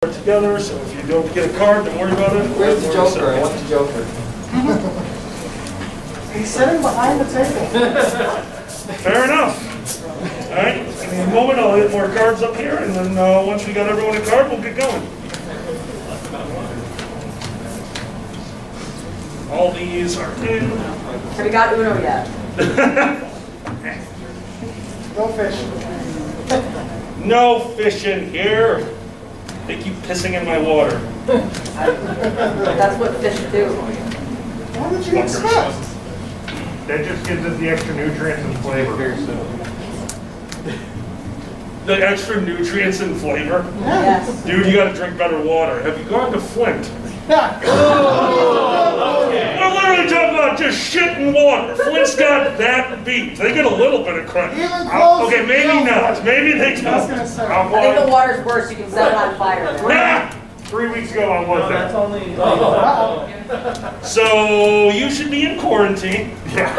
together, so if you don't get a card, don't worry about it. Where's the Joker? I want the Joker. He's sitting behind the table. Fair enough. All right, in a moment I'll hit more cards up here, and then once we got everyone a card, we'll get going. All these are in. Have you got Uno yet? No fish. No fish in here. They keep pissing in my water. That's what fish do. What did you expect? That just gives it the extra nutrients and flavor. The extra nutrients and flavor. Yes. Dude, you gotta drink better water. Have you gone to Flint? Yeah. We're literally talking about just shit and water. Flint's got that beat. They get a little bit of credit. Even close. Okay, maybe not. Maybe they I was don't. gonna say. I think the water's worse. You can set it on fire. Ah! 3 weeks ago I was there. So you should be in quarantine. Yeah.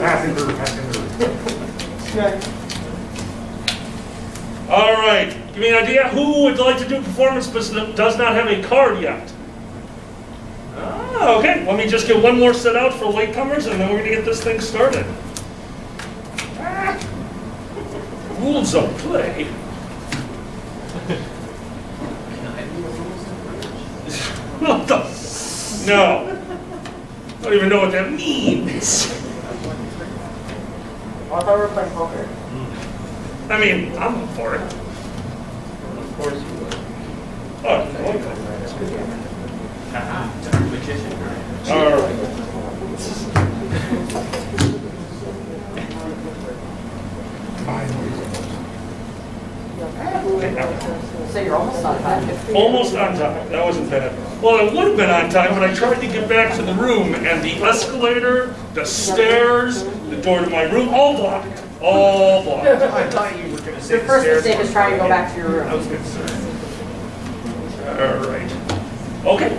Passing through. Okay. All right. Give me an idea. Who would like to do a performance but does not have a card yet? Ah, okay. Let me just get one more set out for latecomers, and then we're going to get this thing started. Ah. Rules of play. What the? No. I don't even know what that means. I thought we were playing poker. I mean, I'm up for it. Of course you would. Oh, all right. So you're almost on time. Almost on time. That wasn't bad. Well, it would have been on time, but I tried to get back to the room, and the escalator, the stairs, the door to my room, all blocked. All blocked. I thought you were going to say Your first mistake is trying to go back to your room. I was concerned. All right. Okay.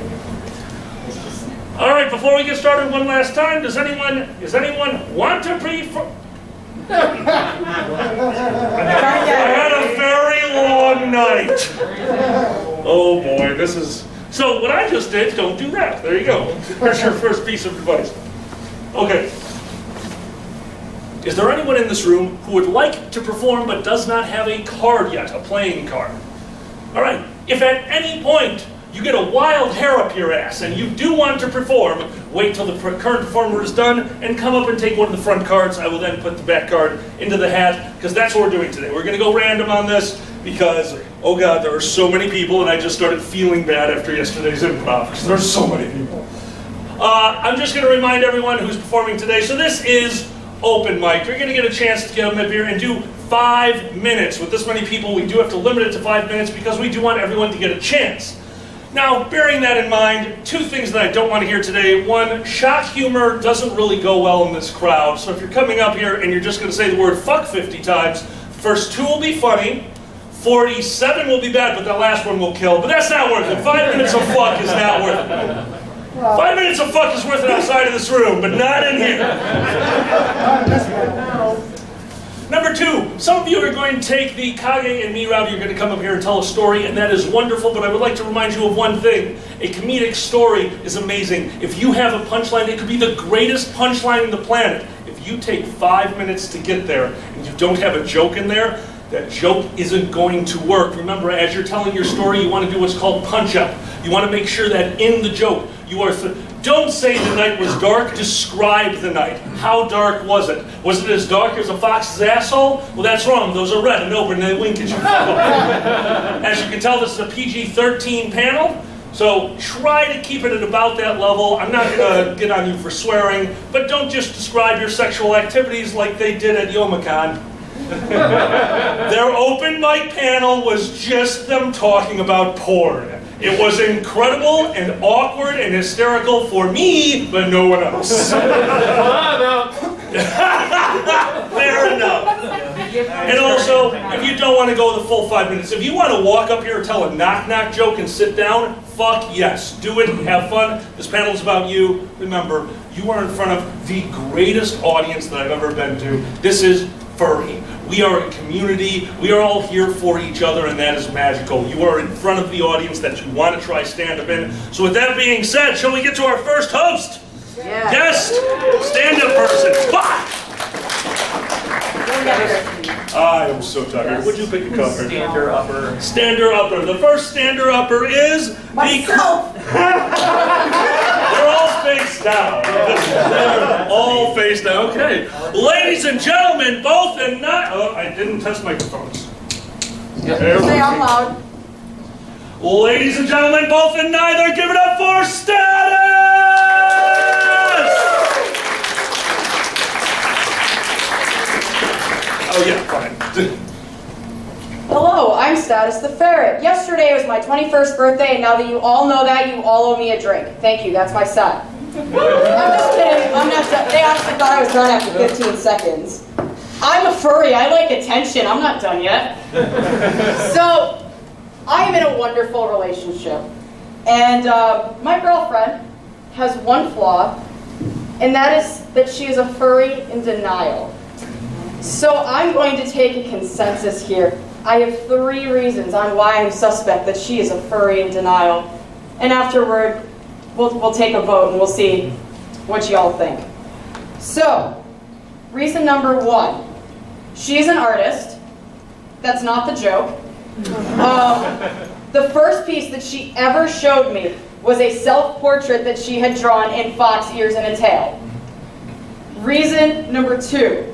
All right. Before we get started, one last time, does anyone want to I had a very long night. Oh boy, this is. So what I just did, don't do that. There you go. There's your first piece of advice. Okay. Is there anyone in this room who would like to perform but does not have a card yet, a playing card? All right. If at any point you get a wild hair up your ass and you do want to perform, wait till the current performer is done and come up and take one of the front cards. I will then put the back card into the hat, because that's what we're doing today. We're going to go random on this because, oh God, there are so many people, and I just started feeling bad after yesterday's improv because there's so many people. I'm just going to remind everyone who's performing today, so this is open mic. You're going to get a chance to get up here and do 5 minutes. With this many people, we do have to limit it to 5 minutes because we do want everyone to get a chance. Now, bearing that in mind, 2 things that I don't want to hear today. 1, shock humor doesn't really go well in this crowd. So if you're coming up here and you're just going to say the word fuck 50 times, the first 2 will be funny, 47 will be bad, but the last one will kill. But that's not worth it. 5 minutes of fuck is not worth it. 5 minutes of fuck is worth it outside of this room, but not in here. Number 2, some of you are going to take the Kage and me route. You're going to come up here and tell a story, and that is wonderful, but I would like to remind you of one thing. A comedic story is amazing. If you have a punchline, it could be the greatest punchline on the planet. If you take 5 minutes to get there and you don't have a joke in there, that joke isn't going to work. Remember, as you're telling your story, you want to do what's called punch-up. You want to make sure that in the joke, you are... Don't say the night was dark, describe the night. How dark was it? Was it as dark as a fox's asshole? Well, that's wrong. Those are red and open and they wink at you. As you can tell, this is a PG-13 panel, so try to keep it at about that level. I'm not going to get on you for swearing, but don't just describe your sexual activities like they did at Youmacon. Their open mic panel was just them talking about porn. It was incredible and awkward and hysterical for me, but no one else. Fair enough. And also, if you don't want to go the full 5 minutes, if you want to walk up here and tell a knock-knock joke and sit down, fuck yes. Do it, have fun. This panel is about you. Remember, you are in front of the greatest audience that I've ever been to. This is furry. We are a community. We are all here for each other, and that is magical. You are in front of the audience that you want to try stand-up in. So with that being said, shall we get to our first host? Yeah. Guest, stand-up person. Fuck! I am so tired. Would you pick a cover? Stander-upper. Stander-upper. The first stander-upper is Myself! They're all face down. They're all face down. Okay. Ladies and gentlemen, both and not... Oh, I didn't test microphones. Say out loud. Ladies and gentlemen, both and neither, give it up for Status! Oh yeah, fine. Hello, I'm Status the Ferret. Yesterday was my 21st birthday, and now that you all know that, you all owe me a drink. Thank you, that's my set. I'm just kidding, I'm not done. They honestly thought I was done after 15 seconds. I'm a furry, I like attention, I'm not done yet. So, I am in a wonderful relationship. And my girlfriend has one flaw, and that is that she is a furry in denial. So I'm going to take a consensus here. I have 3 reasons on why I'm suspect that she is a furry in denial. And afterward, we'll take a vote and we'll see what y'all think. So, reason number 1. She's an artist. That's not the joke. The first piece that she ever showed me was a self-portrait that she had drawn in fox ears and a tail. Reason number 2.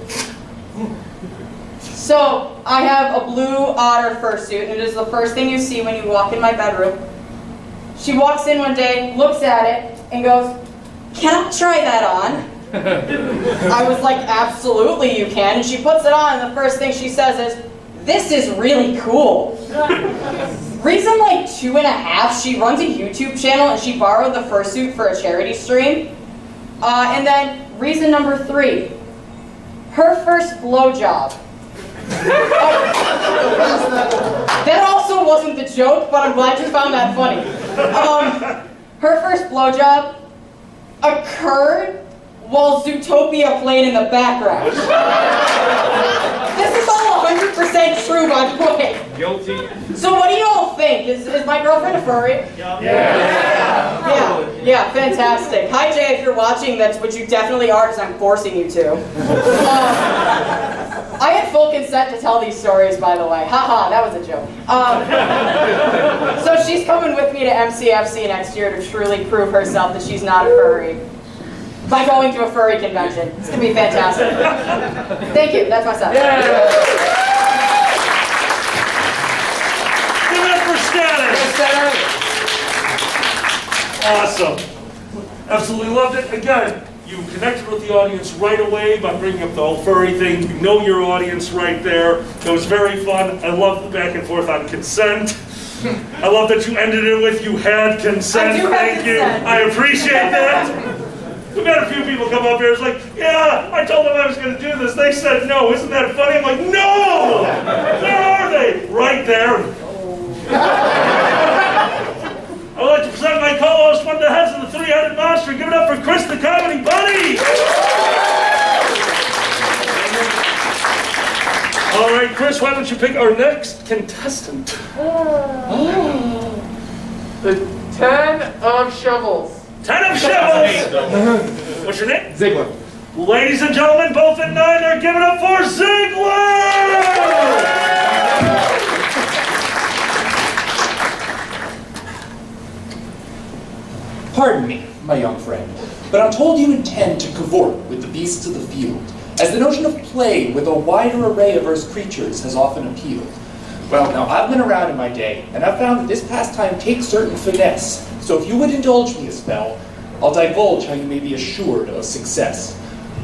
So, I have a blue otter fursuit, and it is the first thing you see when you walk in my bedroom. She walks in one day, looks at it, and goes, "Can I try that on?" I was like, "Absolutely you can." And she puts it on, and the first thing she says is, "This is really cool." Reason like 2.5, she runs a YouTube channel, and she borrowed the fursuit for a charity stream. And then reason number 3, her first blowjob. That also wasn't the joke, but I'm glad you found that funny. Her first blowjob occurred while Zootopia played in the background. This is all 100% true, by the way. Guilty. So what do you all think? Is my girlfriend a furry? Yeah, fantastic. Hi Jay, if you're watching, that's what you definitely are, because I'm forcing you to. I had full consent to tell these stories, by the way. Haha, that was a joke. So she's coming with me to MCFC next year to truly prove herself that she's not a furry. By going to a furry convention. It's going to be fantastic. Thank you, that's my set. Give it up for Status! Awesome. Absolutely loved it. Again, you connected with the audience right away by bringing up the whole furry thing. You know your audience right there. It was very fun. I love the back and forth on consent. I love that you ended it with "you had consent." I do have Thank you. consent. I appreciate that. We've had a few people come up here. It's like, "Yeah, I told them I was going to do this. They said no. Isn't that funny?" I'm like, "No! Where are they?" Right there. I would like to present my co-host, one of the heads of the 3-headed monster. Give it up for Chris the Comedy Bunny! All right, Chris, why don't you pick our next contestant? The 10 of Shovels. 10 of Shovels! What's your name? Ziegler. Ladies and gentlemen, both at 9 are giving up for Ziegler! Pardon me, my young friend, but I'm told you intend to cavort with the beasts of the field, as the notion of play with a wider array of Earth's creatures has often appealed. Well, now, I've been around in my day, and I've found that this pastime takes certain finesse, so if you would indulge me a spell, I'll divulge how you may be assured of success.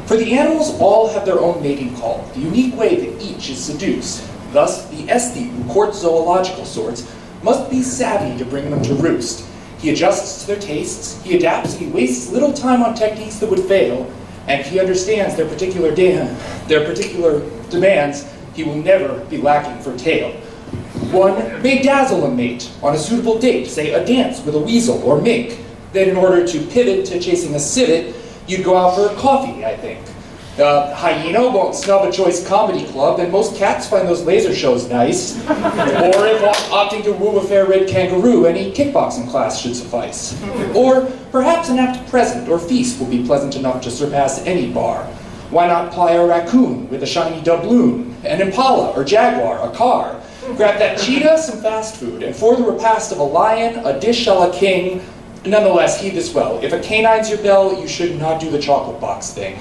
For the animals all have their own mating call, the unique way that each is seduced. Thus, the aesthete who courts zoological sorts must be savvy to bring them to roost. He adjusts to their tastes, he adapts, and he wastes little time on techniques that would fail, and if he understands their particular demands, he will never be lacking for tail. One may dazzle a mate on a suitable date, say a dance with a weasel or mink. Then in order to pivot to chasing a civet, you'd go out for coffee, I think. Hyena won't snub a choice comedy club, and most cats find those laser shows nice. Or if opting to woo a fair-red kangaroo, any kickboxing class should suffice. Or perhaps an apt present or feast will be pleasant enough to surpass any bar. Why not ply a raccoon with a shiny doubloon, an impala or jaguar, a car? Grab that cheetah, some fast food, and for the repast of a lion, a dish a la king. Nonetheless, heed this well. If a canine's your bell, you should not do the chocolate box thing.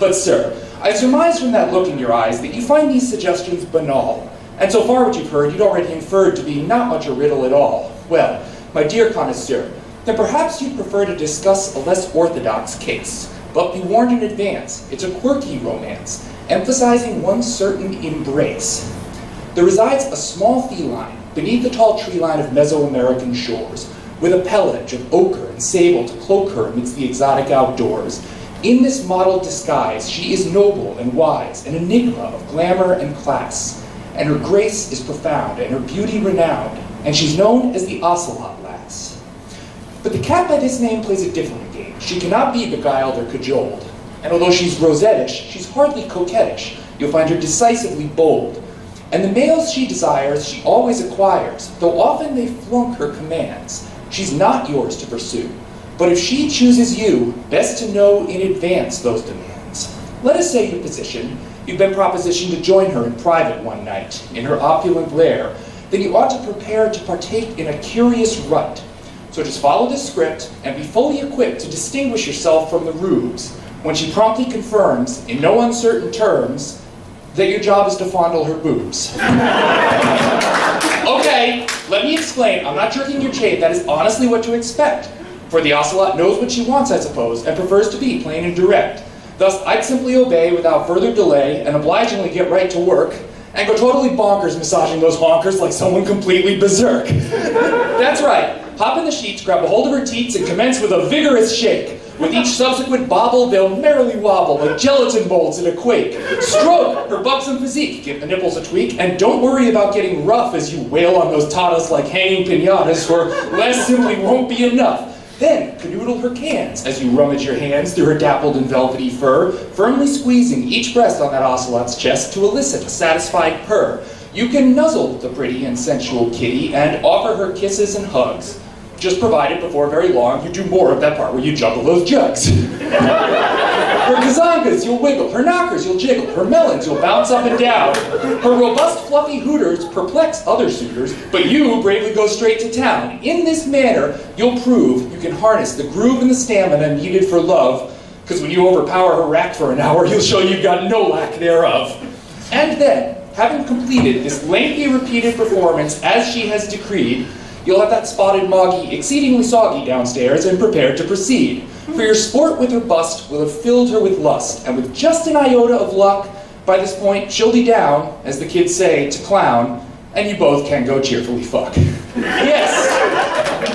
But sir, I surmise from that look in your eyes that you find these suggestions banal. And so far what you've heard, you'd already inferred to be not much a riddle at all. Well, my dear connoisseur, then perhaps you'd prefer to discuss a less orthodox case. But be warned in advance, it's a quirky romance, emphasizing one certain embrace. There resides a small feline beneath the tall tree line of Mesoamerican shores, with a pelage of ochre and sable to cloak her amidst the exotic outdoors. In this mottled disguise, she is noble and wise, an enigma of glamour and class. And her grace is profound, and her beauty renowned, and she's known as the Ocelot Lass. But the cat by this name plays a different game. She cannot be beguiled or cajoled. And although she's rosettish, she's hardly coquettish. You'll find her decisively bold. And the males she desires, she always acquires, though often they flunk her commands. She's not yours to pursue. But if she chooses you, best to know in advance those demands. Let us say your position. You've been propositioned to join her in private one night, in her opulent lair. Then you ought to prepare to partake in a curious rite. So just follow this script and be fully equipped to distinguish yourself from the rubes when she promptly confirms, in no uncertain terms, that your job is to fondle her boobs. Okay, let me explain. I'm not jerking your chain. That is honestly what to expect. For the ocelot knows what she wants, I suppose, and prefers to be plain and direct. Thus, I'd simply obey without further delay and obligingly get right to work and go totally bonkers massaging those honkers like someone completely berserk. That's right. Hop in the sheets, grab a hold of her teats, and commence with a vigorous shake. With each subsequent bobble, they'll merrily wobble like gelatin molds in a quake. Stroke her buxom physique, give the nipples a tweak, and don't worry about getting rough as you wail on those tatas like hanging pinatas, for less simply won't be enough. Then canoodle her cans as you rummage your hands through her dappled and velvety fur, firmly squeezing each breast on that ocelot's chest to elicit a satisfied purr. You can nuzzle the pretty and sensual kitty and offer her kisses and hugs. Just provided before very long you do more of that part where you juggle those jugs. Her gazongas you'll wiggle, her knockers you'll jiggle, her melons you'll bounce up and down. Her robust fluffy hooters perplex other suitors, but you bravely go straight to town. In this manner you'll prove you can harness the groove and the stamina needed for love, because when you overpower her rack for an hour you'll show you've got no lack thereof. And then, having completed this lengthy repeated performance as she has decreed, you'll have that spotted moggy exceedingly soggy downstairs and prepared to proceed. For your sport with her bust will have filled her with lust, and with just an iota of luck, by this point she'll be down, as the kids say, to clown, and you both can go cheerfully fuck.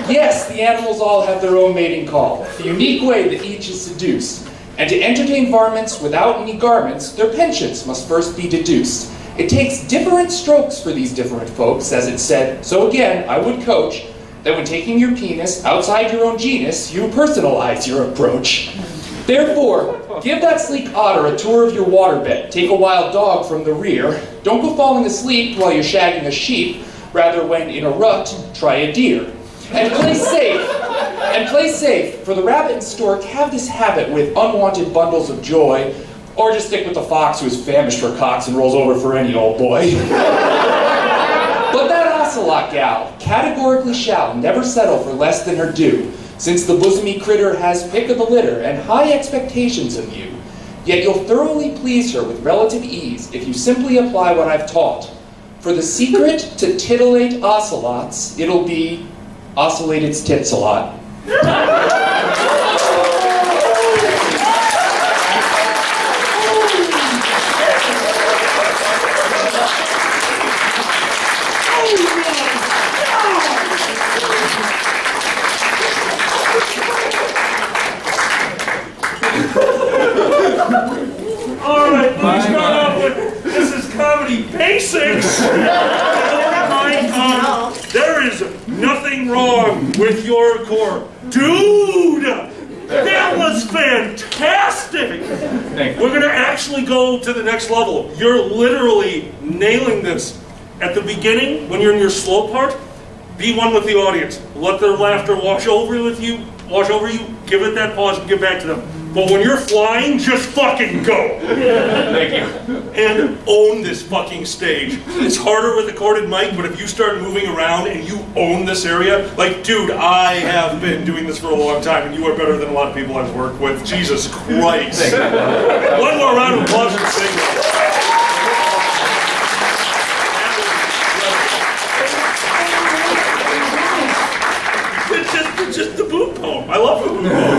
Yes, the animals all have their own mating call, the unique way that each is seduced. And to entertain varmints without any garments, their pensions must first be deduced. It takes different strokes for these different folks, as it's said. So again, I would coach that when taking your penis outside your own genus, you personalize your approach. Therefore, give that sleek otter a tour of your waterbed. Take a wild dog from the rear. Don't go falling asleep while you're shagging a sheep. Rather, when in a rut, try a deer. And play safe, for the rabbit and stork have this habit with unwanted bundles of joy. Or just stick with the fox who is famished for cocks and rolls over for any old boy. But that ocelot gal categorically shall never settle for less than her due, since the bosomy critter has pick of the litter and high expectations of you. Yet you'll thoroughly please her with relative ease if you simply apply what I've taught. For the secret to titillate ocelots, it'll be oscillate its tits a lot. All right, let's start off with, this is comedy basics. There is nothing wrong with your core. Dude! That was fantastic! We're gonna actually go to the next level. You're literally nailing this. At the beginning, when you're in your slow part, be one with the audience. Let their laughter wash over you, give it that pause and give back to them. But when you're flying, just fucking go. Thank you. And own this fucking stage. It's harder with a corded mic, but if you start moving around and you own this area, like, dude, I have been doing this for a long time, and you are better than a lot of people I've worked with. Jesus Christ. One more round of applause and sing. It's just the boot poem. I love the boot poem.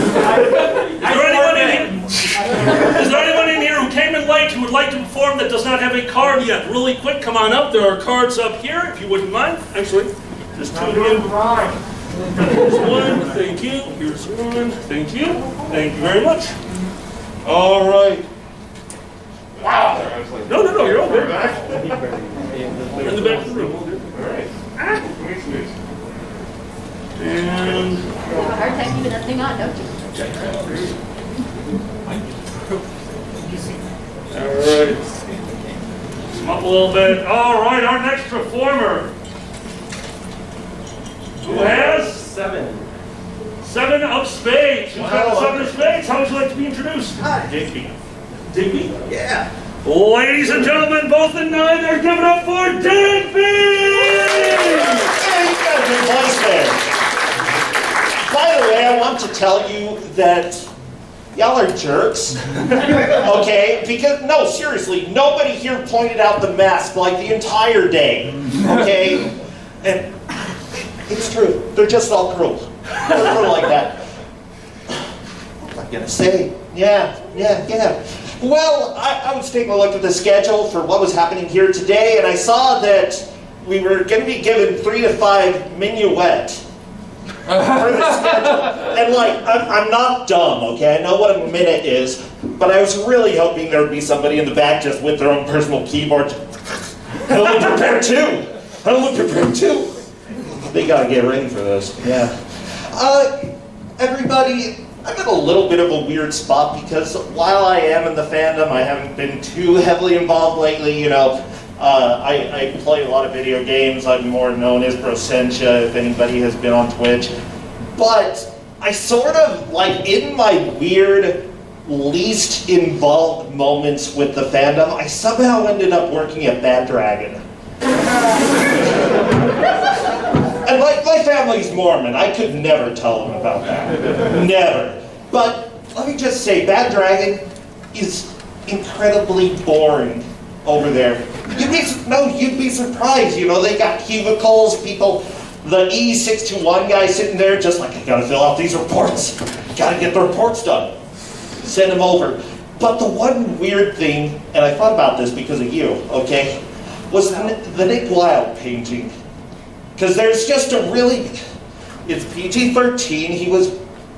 Is there anyone in here who came in late who would like to perform that does not have a card yet? Really quick, come on up. There are cards up here, if you wouldn't mind. Actually, just two of you. Here's one. Thank you. Here's one. Thank you. Thank you very much. All right. Wow. No, you're all good. You're in the back of the room. All right. And You have a hard time keeping that thing on, don't you? all right. Come up a little bit. All right, our next performer. Who has? Seven of spades. Who's got the 7 of spades? How would you like to be introduced? Digby. Digby? Yeah. Ladies and gentlemen, both in neither, give it up for Digby! Yeah, you got a good voice there. By the way, I want to tell you that y'all are jerks. Okay? Because, no, seriously, nobody here pointed out the mask like the entire day. Okay? And it's true. They're just all cruel. They're cruel like that. What am I gonna say? Yeah. Well, I was taking a look at the schedule for what was happening here today, and I saw that we were going to be given 3 to 5 minuet for the schedule. And like, I'm not dumb, okay? I know what a minute is, but I was really hoping there would be somebody in the back just with their own personal keyboard. I'm a little prepared too. They gotta get ready for this. Yeah. Everybody, I'm in a little bit of a weird spot because while I am in the fandom, I haven't been too heavily involved lately, you know. I play a lot of video games. I'm more known as Brosentia, if anybody has been on Twitch. But I sort of, like, in my weird, least involved moments with the fandom, I somehow ended up working at Bad Dragon. And like, my family's Mormon. I could never tell them about that. Never. But let me just say, Bad Dragon is incredibly boring over there. You'd be surprised. You know, they got cubicles, people, the E621 guy sitting there just like, I gotta fill out these reports. Gotta get the reports done. Send them over. But the one weird thing, and I thought about this because of you, okay, was the Nick Wilde painting. Because there's just a really, it's PG-13,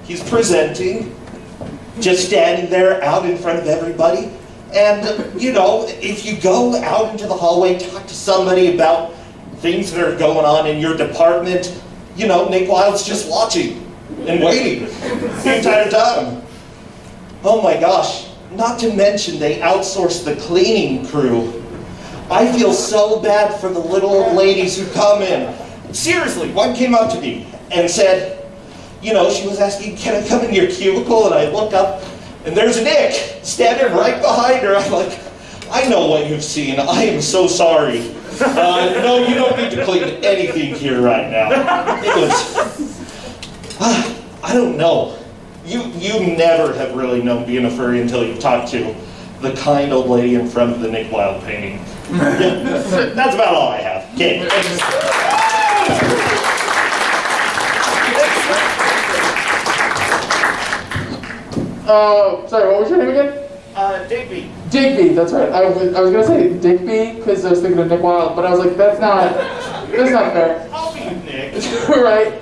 he's presenting, just standing there out in front of everybody. And, you know, if you go out into the hallway, talk to somebody about things that are going on in your department, you know, Nick Wilde's just watching and waiting the entire time. Oh my gosh, not to mention they outsourced the cleaning crew. I feel so bad for the little old ladies who come in. Seriously, one came up to me and said, you know, she was asking, can I come in your cubicle? And I look up, and there's Nick standing right behind her. I'm like, I know what you've seen. I am so sorry. No, you don't need to clean anything here right now. It was, I don't know. You never have really known being a furry until you've talked to the kind old lady in front of the Nick Wilde painting. Yeah, that's about all I have. Okay. Sorry, what was your name again? Digby. Digby, that's right. I was gonna say Digby because I was thinking of Nick Wilde, but I was like, that's not fair. I'll be Nick. Right.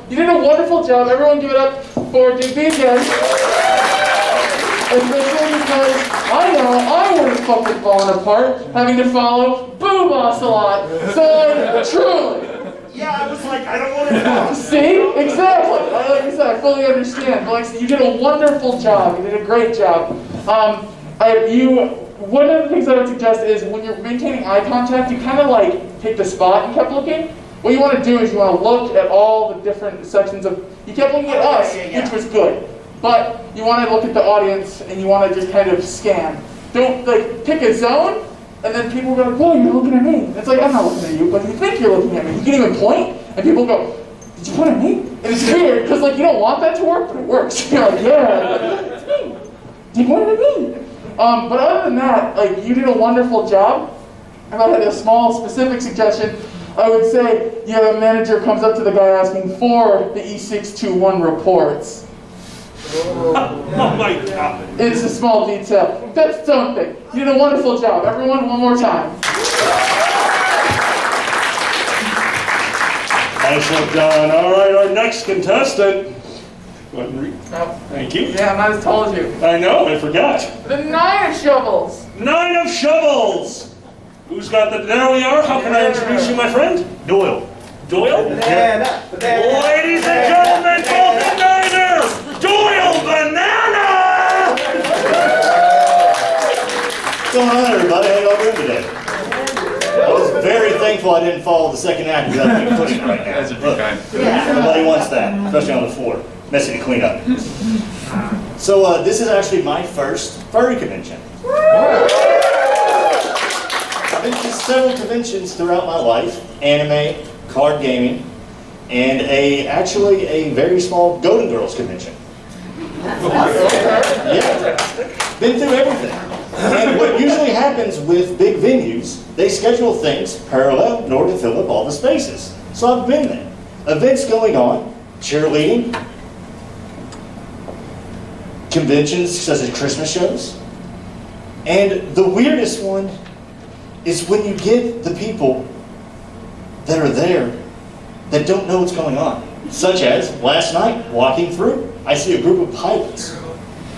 You did a wonderful job. Everyone give it up for Digby again. Especially because I know I would have fucking fallen apart having to follow Boo Boss a lot. So, truly. Yeah, I was like, I don't want to See? Exactly. Like I said, I fully understand. But like I said, you did a wonderful job. You did a great job. One of the things I would suggest is when you're maintaining eye contact, you kind of like take the spot and kept looking. What you want to do is you want to look at all the different sections of. You kept looking at us, which was good. But you want to look at the audience and you want to just kind of scan. Don't like pick a zone. And then people go like, whoa, you're looking at me. And it's like, I'm not looking at you, but you think you're looking at me. You can even point, and people go, did you point at me? And it's weird, because like you don't want that to work, but it works. You're like, yeah, it's me. You pointed at me. But other than that, like you did a wonderful job. If I had a small specific suggestion, I would say, yeah, the manager comes up to the guy asking for the E621 reports. Oh my God. It's a small detail. That's something. You did a wonderful job. Everyone, one more time. Nicely done. All right, our next contestant. Thank you. Yeah, I'm not as tall as you. I know, I forgot. The 9 of shovels. 9 of shovels. Who's got the? There we are. How can I introduce you, my friend? Doyle. Doyle. Banana. Banana. Ladies and gentlemen, Golden Niner, Doyle Banana. What's going on, everybody? How y'all doing today? I was very thankful I didn't follow the second act because I'd be pushing right now. Look, nobody wants that, especially on the floor. Messy to clean up. So this is actually my first furry convention. I've been to several conventions throughout my life: anime, card gaming, and actually a very small Golden Girls convention. Yeah, been through everything. And what usually happens with big venues, they schedule things parallel in order to fill up all the spaces. So I've been there. Events going on, cheerleading, conventions such as Christmas shows. And the weirdest one is when you get the people that are there that don't know what's going on. Such as last night, walking through, I see a group of pilots.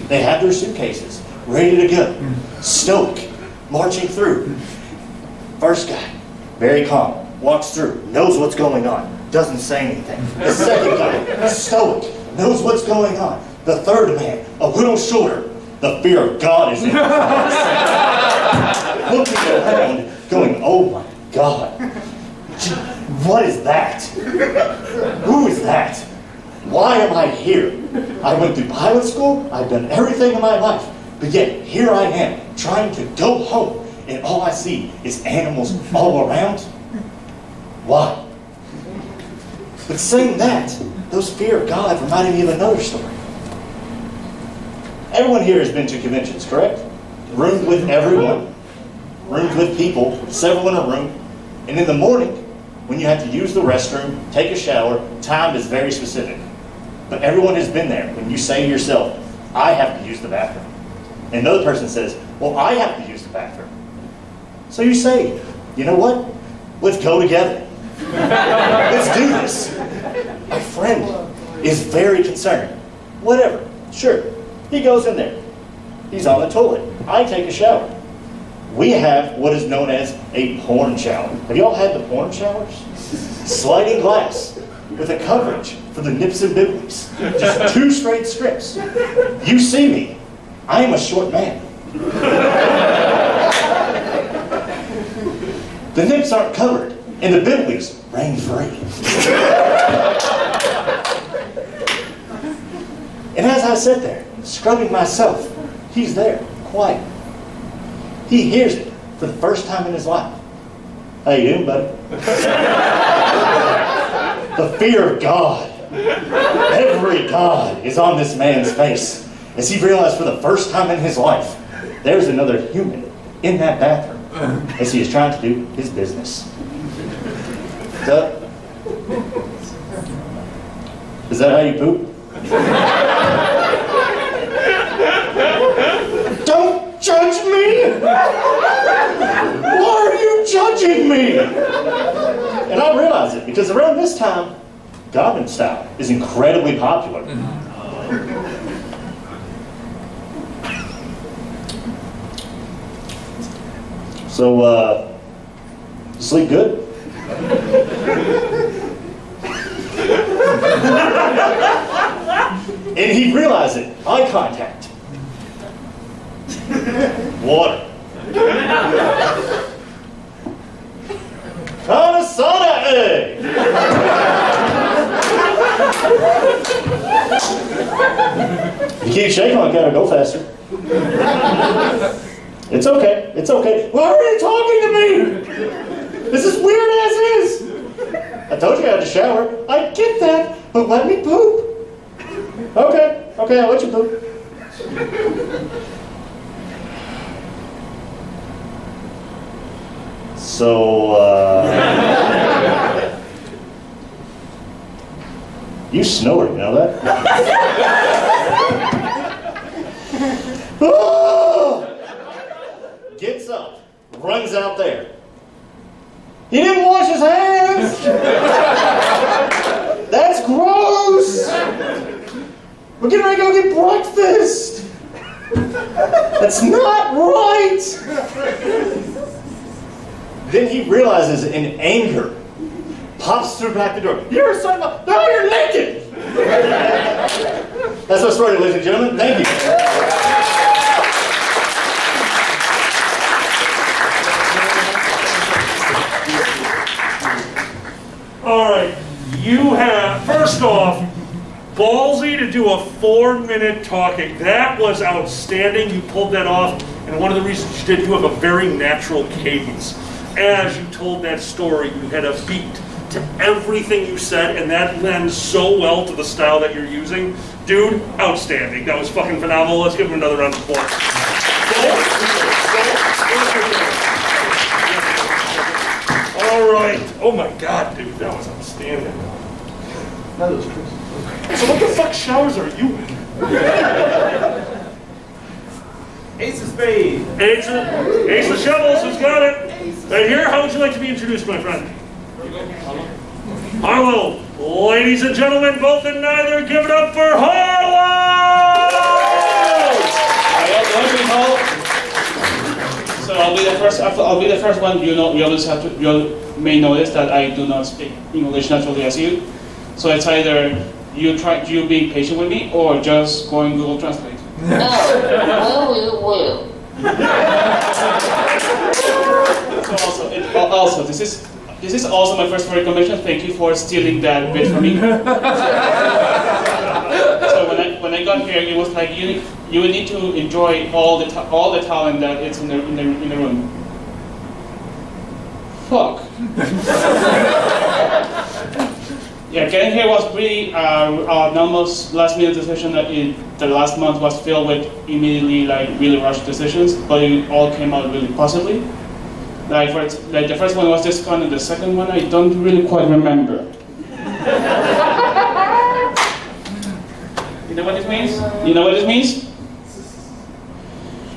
They have their suitcases, ready to go, stoic, marching through. First guy, very calm, walks through, knows what's going on, doesn't say anything. The second guy, stoic, knows what's going on. The third man, a little shorter, the fear of God is in his eyes. Looking around, going, oh my God, what is that? Who is that? Why am I here? I went through pilot school, I've done everything in my life, but yet here I am, trying to go home, and all I see is animals all around. Why? But saying that, those fear of God reminded me of another story. Everyone here has been to conventions, correct? Rooms with everyone, rooms with people, several in a room, and in the morning, when you have to use the restroom, take a shower, time is very specific. But everyone has been there when you say to yourself, I have to use the bathroom. And another person says, well, I have to use the bathroom. So you say, you know what? Let's go together. Let's do this. My friend is very concerned. Whatever, sure. He goes in there. He's on the toilet. I take a shower. We have what is known as a porn shower. Have y'all had the porn showers? Sliding glass with a coverage for the nips and bibblies. Just 2 straight strips. You see me. I am a short man. The nips aren't covered, and the bibblies reign free. And as I sit there, scrubbing myself, he's there, quiet. He hears it for the first time in his life. How you doing, buddy? The fear of God. Every God is on this man's face as he realized for the first time in his life, there's another human in that bathroom as he is trying to do his business. Is that how you poop? Don't judge me! Why are you judging me? And I realize it because around this time, Gangnam Style is incredibly popular. So, sleep good? Then he realized it. Eye contact. Water. Kanasana egg. You keep shaking like that, I'll go faster. It's okay. It's okay. Why are you talking to me? This is weird as is. I told you I had to shower. I get that, but let me poop. Okay, I'll let you poop. So, you snore, you know that? Oh! Gets up, runs out there. He didn't wash his hands! That's gross! We're getting ready to go get breakfast! That's not right! Then he realizes in anger, pops through back the door. You're a son of a... No, you're naked! That's our story, ladies and gentlemen. Thank you. All right, you have, first off, ballsy to do a 4-minute talking. That was outstanding. You pulled that off, and one of the reasons you did, you have a very natural cadence. As you told that story, you had a beat to everything you said, and that lends so well to the style that you're using. Dude, outstanding. That was fucking phenomenal. Let's give him another round of applause. All right. Oh my God, dude, that was outstanding. That was crazy. So what the fuck showers are you in? Ace of spades. Ace of shovels, who's got it? Right here, how would you like to be introduced, my friend? Harlow. Ladies and gentlemen, both and neither, give it up for Harlow! So I'll be the first. I'll be the first one. You always have to. You may notice that I do not speak English naturally as you. So it's either you being patient with me or just going Google Translate. So also this is also my first recognition. Thank you for stealing that bit from me. So when I got here, it was like you would need to enjoy all the talent that is in the room. Fuck. Yeah, getting here was really an almost last-minute decision. That the last month was filled with immediately really rushed decisions, but it all came out really positively. The first one was this con, and the second one I don't really quite remember. You know what this means? You know what this means?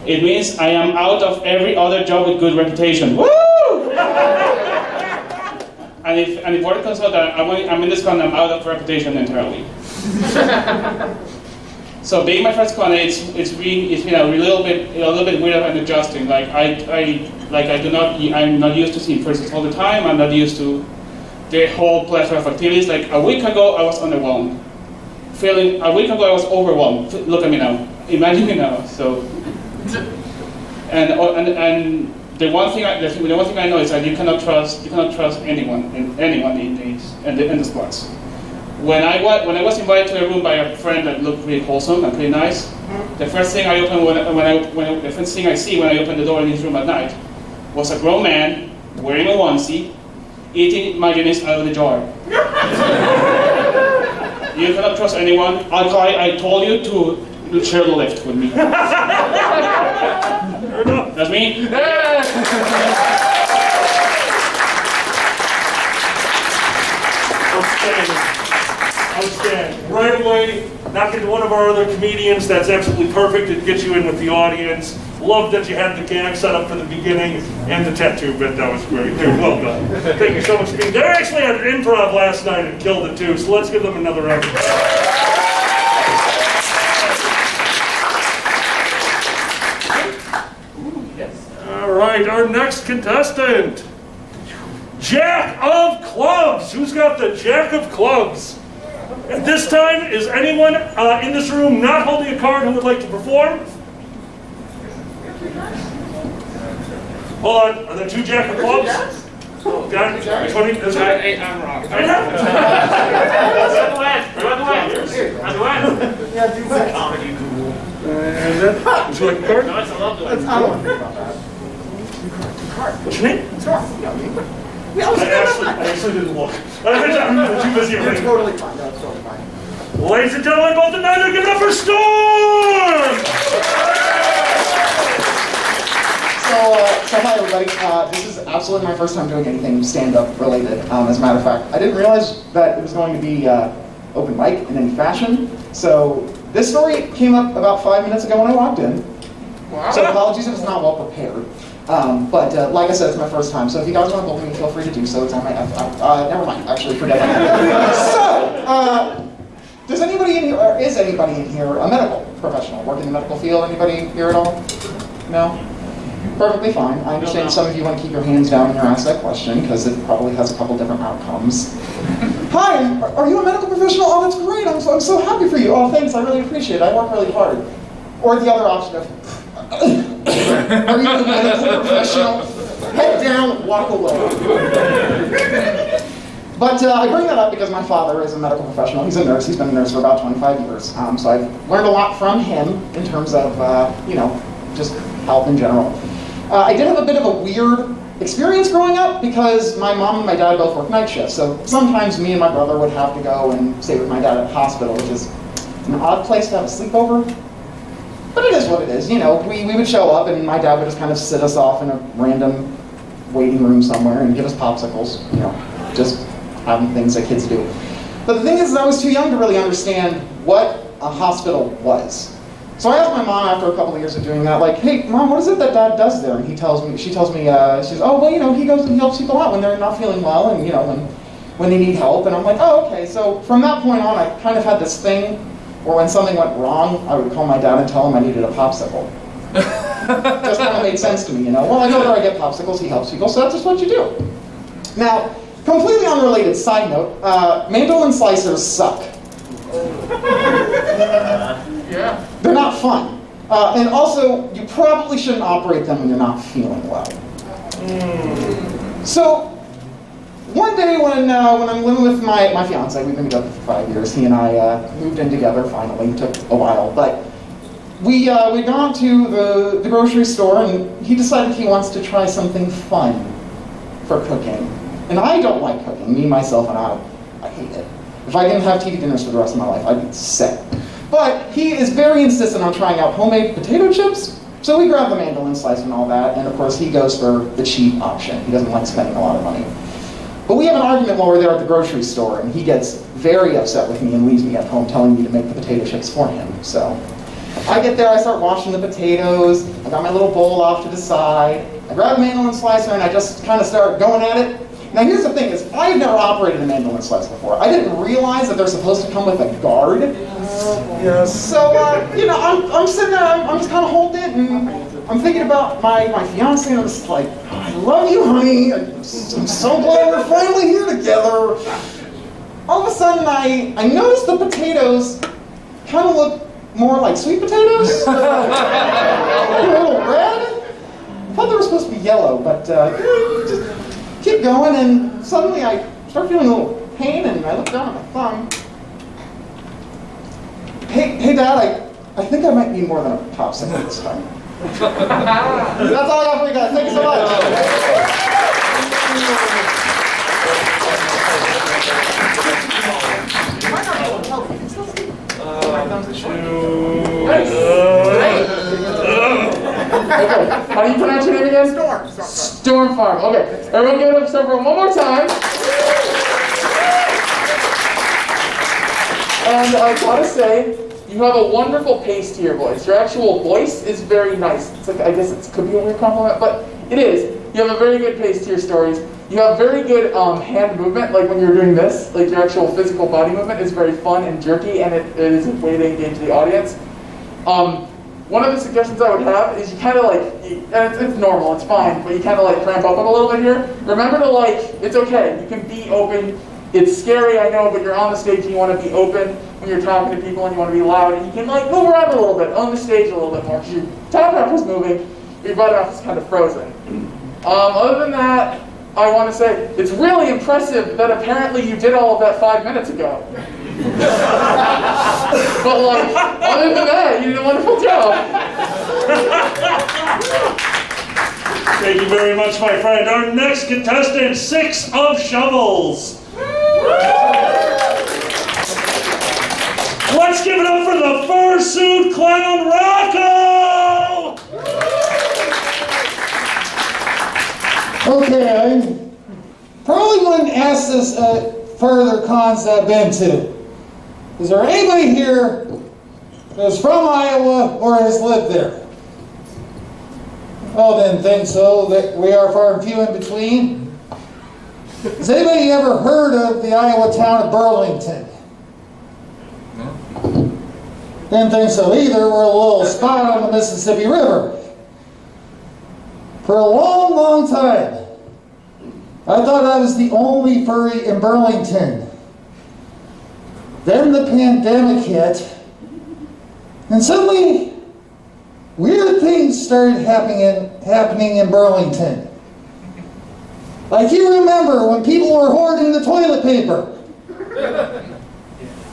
It means I am out of every other job with good reputation. Woo! And if word comes out that I'm in this con, I'm out of reputation entirely. So being my first con, it's been a little bit weird and adjusting. I'm not used to seeing persons all the time. I'm not used to the whole plethora of activities. Like a week ago, I was underwhelmed. A week ago, I was overwhelmed. Look at me now. Imagine me now. So, and the one thing I know is that you cannot trust anyone in the sports. When I was invited to a room by a friend that looked pretty wholesome and pretty nice, the first thing I opened the first thing I see when I open the door in his room at night was a grown man wearing a onesie, eating mayonnaise out of the jar. You cannot trust anyone. I told you to share the lift with me. That's me. Outstanding. Right away, knock into one of our other comedians. That's absolutely perfect. It gets you in with the audience. Love that you had the gag set up for the beginning and the tattoo bit. That was great. Dude, well done. Thank you so much for being there. They actually had an improv last night and killed it too. So let's give them another round. All right, our next contestant, Jack of Clubs. Who's got the Jack of Clubs? At this time, is anyone in this room not holding a card who would like to perform? Hold on, are there 2 jack of clubs? Got it? Which one? This one? I'm wrong. Yeah, do that. Comedy Google. And then, would you like a card? I don't want to hear about that. What's your name? It's wrong. I actually didn't look. I'm too busy You're reading. totally fine. No, it's totally fine. Ladies and gentlemen, both the night are giving up for Storm! So hi everybody. This is absolutely my first time doing anything stand-up related. As a matter of fact, I didn't realize that it was going to be open mic in any fashion. So this story came up about 5 minutes ago when I walked in. Wow. So apologies if it's not well prepared. But like I said, it's my first time. So if you guys want to bully me, feel free to do so. It's on my never mind. Actually, forget that. So does anybody in here, or is anybody in here a medical professional, working in the medical field? Anybody here at all? No? Perfectly fine. I understand some of you want to keep your hands down when you're asked that question because it probably has a couple different outcomes. Hi, are you a medical professional? Oh, that's great. I'm so happy for you. Oh, thanks. I really appreciate it. I work really hard. Or the other option of, are you a medical professional? Head down, walk away. But I bring that up because my father is a medical professional. He's a nurse. He's been a nurse for about 25 years. So I've learned a lot from him in terms of, just health in general. I did have a bit of a weird experience growing up because my mom and my dad both work night shifts. So sometimes me and my brother would have to go and stay with my dad at the hospital, which is an odd place to have a sleepover. But it is what it is. We would show up and my dad would just kind of sit us off in a random waiting room somewhere and give us popsicles, just having things that kids do. But the thing is I was too young to really understand what a hospital was. So I asked my mom after a couple of years of doing that, like, hey, Mom, what is it that Dad does there? And she tells me, she says, oh, well, he goes and he helps people out when they're not feeling well and, when they need help. And I'm like, oh, okay. So from that point on, I kind of had this thing where when something went wrong, I would call my dad and tell him I needed a popsicle. Just kind of made sense to me, Well, I know where I get popsicles, he helps people, so that's just what you do. Now, completely unrelated side note, mandolin slicers suck. Yeah. They're not fun. And also, you probably shouldn't operate them when you're not feeling well. So, one day when I'm living with my fiance, we've been together for 5 years, he and I moved in together finally, it took a while, but we'd gone to the grocery store and he decided he wants to try something fun for cooking. And I don't like cooking, me, myself, and I hate it. If I didn't have TV dinners for the rest of my life, I'd be sick. But he is very insistent on trying out homemade potato chips, so we grab the mandolin slice and all that, and of course he goes for the cheap option. He doesn't like spending a lot of money. But we have an argument while we're there at the grocery store, and he gets very upset with me and leaves me at home telling me to make the potato chips for him. So I get there, I start washing the potatoes, I got my little bowl off to the side, I grab a mandolin slicer and I just kind of start going at it. Now here's the thing is, I've never operated a mandolin slice before. I didn't realize that they're supposed to come with a guard. Yes. So, I'm sitting there, I'm just kind of holding it, and I'm thinking about my fiance, and I'm just like, I love you, honey. I'm so glad we're finally here together. All of a sudden, I noticed the potatoes kind of look more like sweet potatoes. They're a little red. I thought they were supposed to be yellow, but just keep going, and suddenly I start feeling a little pain, and I look down at my thumb. Hey, Dad, I think I might need more than a popsicle this time. That's all I got for you guys. Thank you so much. Okay, how do you pronounce your name again? Storm Farm. Okay, everyone give it up for one more time. And I gotta say, you have a wonderful pace to your voice. Your actual voice is very nice. It's like, I guess it could be a weird compliment, but it is. You have a very good pace to your stories. You have very good hand movement, like when you're doing this, like your actual physical body movement is very fun and jerky, and it is a way to engage the audience. One of the suggestions I would have is you kind of like, and it's normal, it's fine, but you kind of like cramp up a little bit here. Remember to it's okay, you can be open, It's scary, I know, but you're on the stage and you want to be open when you're talking to people and you want to be loud and you can like move around a little bit on the stage a little bit more because your top half is moving, your butt half is kind of frozen. Other than that, I want to say it's really impressive that apparently you did all of that 5 minutes ago. But like, other than that, you did a wonderful job. Thank you very much, my friend. Our next contestant, 6 of Shovels. Let's give it up for the fursuit clown, Rocco! Okay, I probably wouldn't ask this further cons I've been to. Is there anybody here that's from Iowa or has lived there? Oh, didn't think so. That we are far and few in between. Has anybody ever heard of the Iowa town of Burlington? Didn't think so either. We're a little spot on the Mississippi River. For a long, long time, I thought I was the only furry in Burlington. Then the pandemic hit, and suddenly weird things started happening in Burlington. Like you remember when people were hoarding the toilet paper.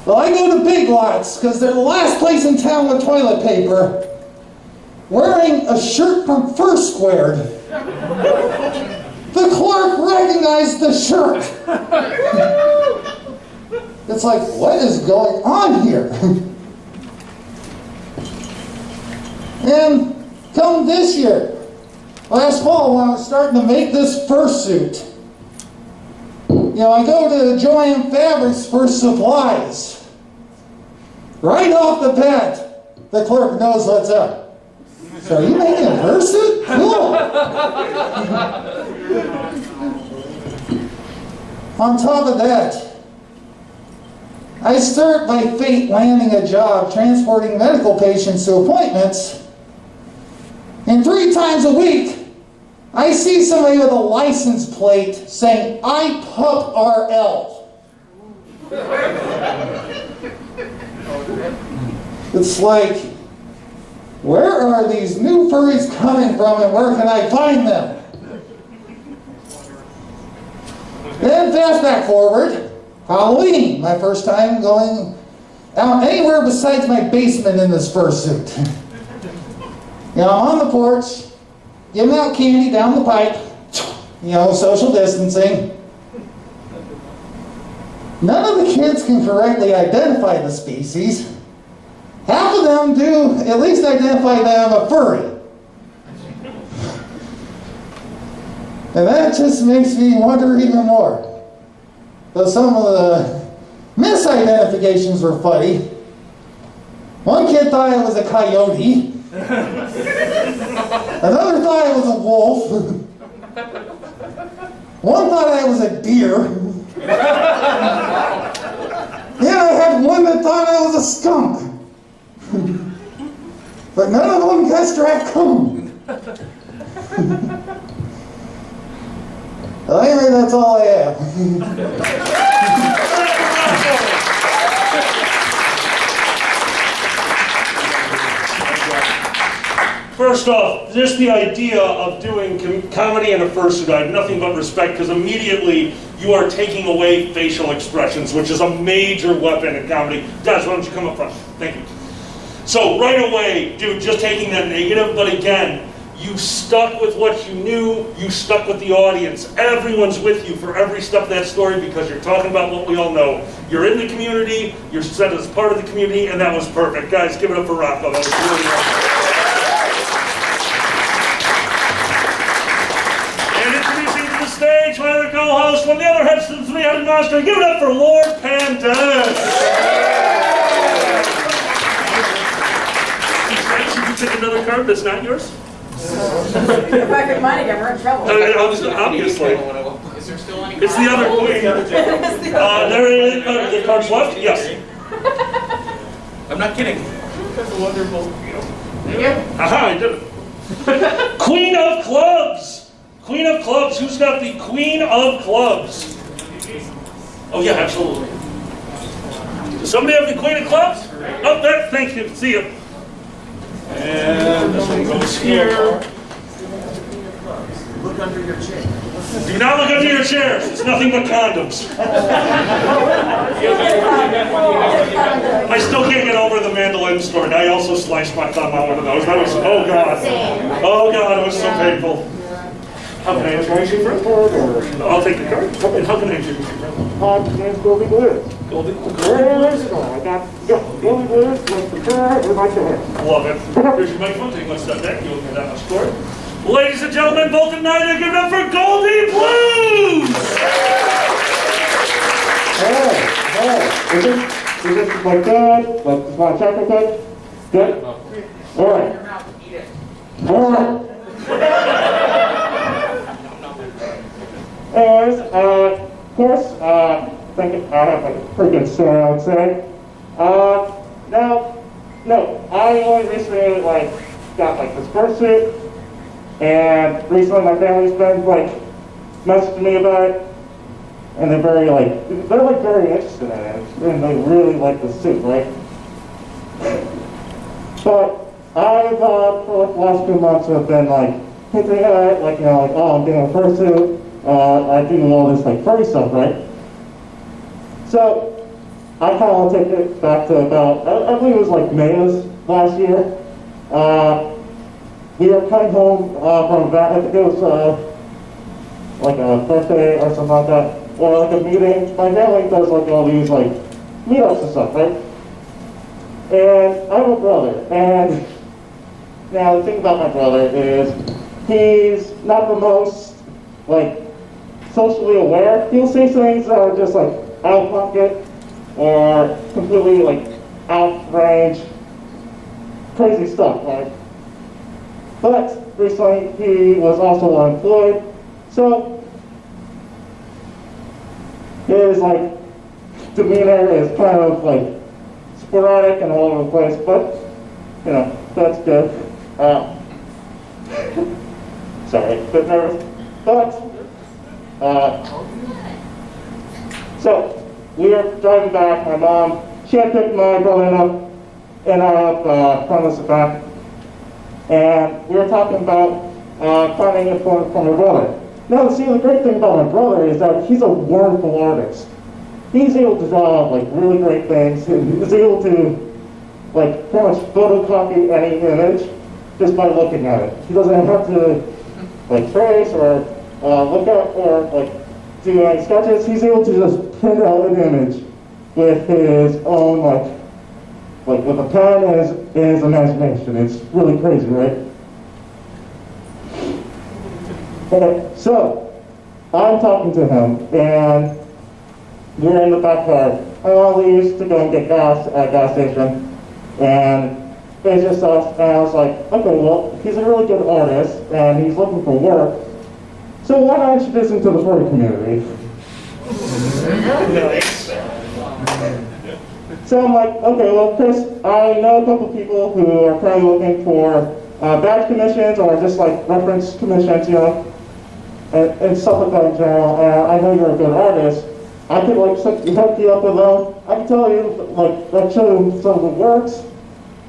Well, I go to Big Lots because they're the last place in town with toilet paper, wearing a shirt from First Squared. The clerk recognized the shirt. It's like, what is going on here? And come this year, last fall when I was starting to make this fursuit, I go to Joanne Fabrics for supplies. Right off the bat, the clerk knows what's up. So are you making a fursuit? Cool. On top of that, I start by fate landing a job transporting medical patients to appointments, and 3 times a week, I see somebody with a license plate saying, IPUP-RL. It's like, where are these new furries coming from and where can I find them? Then fast back forward, Halloween, my first time going out anywhere besides my basement in this fursuit. I'm on the porch, giving out candy down the pipe, social distancing. None of the kids can correctly identify the species. Half of them do at least identify that I'm a furry. And that just makes me wonder even more. Though some of the misidentifications were funny. One kid thought I was a coyote. Another thought I was a wolf. One thought I was a deer. And I had one that thought I was a skunk. But none of them got strapped home. Well, anyway, that's all I have. First off, just the idea of doing comedy in a fursuit, I have nothing but respect because immediately you are taking away facial expressions, which is a major weapon in comedy. Dennis, why don't you come up front? Thank you. So right away, dude, just taking that negative, but again, you stuck with what you knew, you stuck with the audience. Everyone's with you for every step of that story because you're talking about what we all know. You're in the community, you're set as part of the community, and that was perfect. Guys, give it up for Rocco. That was really awesome. And introducing to the stage my other co-host, one of the other heads to the three-headed monster. Give it up for Lord Pandas. Should you pick another card that's not yours? If I pick mine again, we're in trouble. Obviously. Is there still any? It's the other queen. There is the cards left? Yes. I'm not kidding. That's wonderful. Thank you. Aha, I did it. Queen of Clubs. Queen of Clubs. Who's got the Queen of Clubs? Oh yeah, absolutely. Does somebody have the Queen of Clubs? Oh, there, thank you, see you. And this one goes here. Look under your chair. Do not look under your chairs, it's nothing but condoms. I still can't get over the mandolin story. I also sliced my thumb on one of those. That was, oh God. Oh God, it was so painful. How can I answer you, friend? I'll take the card. And how can I answer you, friend? My name's Goldie Blues. Goldie? Years ago, I got Goldie Blues with the car in my chair. Love it. Here's your microphone. Take one step back. You won't get that much for it. Ladies and gentlemen, both tonight, give it up for Goldie Blues! Is this like good? Like, is my chocolate good? Good? All right. All right. Anyways, of course, I think I have a pretty good story, I would say. No, I only recently, got, this first suit, and recently my family's been, messaging me about it, and they're very, very interested in it, and they really like the suit, right? But I've, for, the last few months, have been, hinting at it, oh, I'm getting a fursuit, I do all this, furry stuff, right? So, I kind of want to take it back to about, I believe it was May of last year. We were coming home from a I think it was a birthday or something like that, or a meeting. My family does all these meetups and stuff, right? And I have a brother, and now the thing about my brother is he's not the most socially aware. He'll say things that are just out of pocket or completely out of range, crazy stuff, right? But recently he was also unemployed, so his demeanor is kind of sporadic and all over the place, but that's good. Sorry, a bit nervous, but so we were driving back. My mom, she had picked my brother and I up from the back, and we were talking about finding a phone for my brother. Now, see, the great thing about my brother is that he's a wonderful artist. He's able to draw really great things. He's able to pretty much photocopy any image just by looking at it. He doesn't have to trace or look at or do any sketches. He's able to just print out an image with his own with a pen and his imagination. It's really crazy, right? Okay, so I'm talking to him, and we're in the backyard. My mom leaves to go and get gas at a gas station, and it's just us. And I was like, okay, well, he's a really good artist, and he's looking for work. So why not introduce him to the furry community? So I'm like, okay, well, Chris, I know a couple people who are currently looking for badge commissions or just reference commissions, and stuff like that in general. And I know you're a good artist. I could hook you up with them. I can tell you, show you some of the works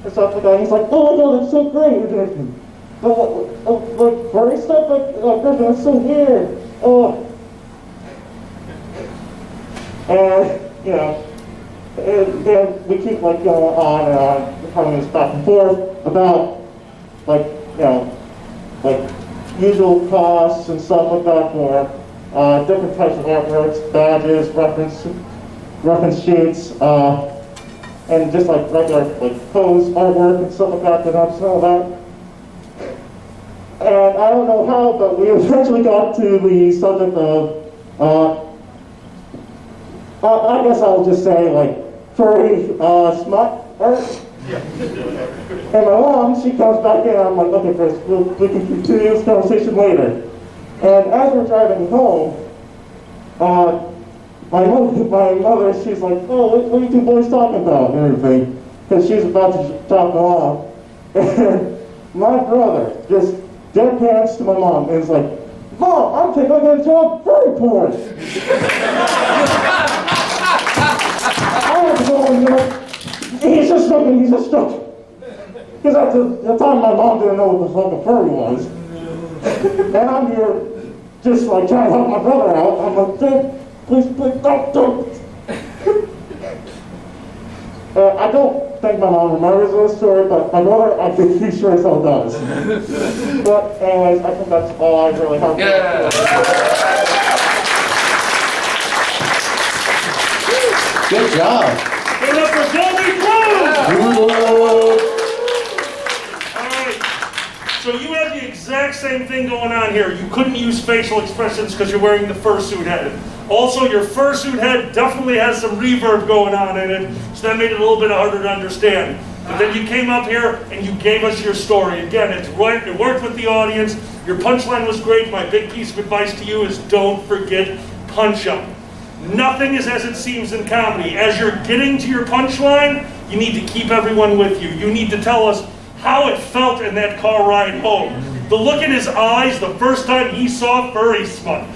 and stuff like that. He's like, oh my God, that's so great. But furry stuff, that's so weird. Oh. And, and then we keep going on and on, having this back and forth about usual costs and stuff like that for different types of artworks, badges, reference sheets, and just regular pose artwork and stuff like that that I'm all that. And I don't know how, but we eventually got to the subject of I guess I'll just say furry smut art. And my mom, she comes back in, and I'm like, okay, Chris, we can continue this conversation later. And as we're driving home, my mother, she's like, oh, what are you two boys talking about and everything? Because she's about to drop them off. And my brother just deadpans to my mom and is like, Mom, I'm taking a job furry porn. piece of stuff. Because at the time my mom didn't know what the fuck a furry was. And I'm here just like trying to help my brother out. I'm like, dude, please, don't. I don't think my mom remembers this story, but my brother, I think he sure as hell does. But anyways, I think that's all I really have. Yeah. Good job. Give it up for Goldie Blue! Alright, so you had the exact same thing going on here. You couldn't use facial expressions because you're wearing the fursuit head. Also, your fursuit head definitely has some reverb going on in it, so that made it a little bit harder to understand. But then you came up here and you gave us your story. Again, it's right, it worked with the audience. Your punchline was great. My big piece of advice to you is don't forget punch-up. Nothing is as it seems in comedy. As you're getting to your punchline, you need to keep everyone with you. You need to tell us how it felt in that car ride home. The look in his eyes the first time he saw furry smut.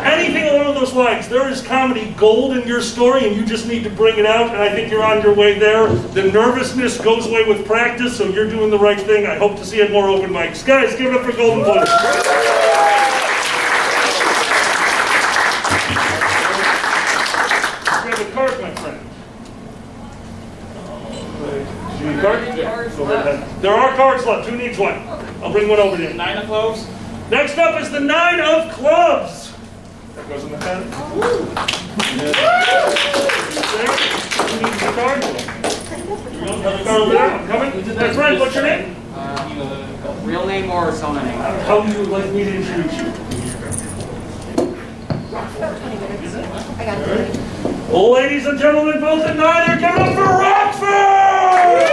Anything along those lines. There is comedy gold in your story and you just need to bring it out, and I think you're on your way there. The nervousness goes away with practice, so you're doing the right thing. I hope to see you at more open mics. Guys, give it up for Golden Blue. Grab a card, my friend. You need a card? Yeah. So there are cards left. Who needs one? I'll bring one over to you. 9 of clubs. Next up is the 9 of clubs. That goes in the pen. Who needs the card? Another card over there. I'm coming. My friend, what's your name? Real name or persona name? How would you like me to introduce you? I got it. Ladies and gentlemen, both at 9 are giving up for Rockford!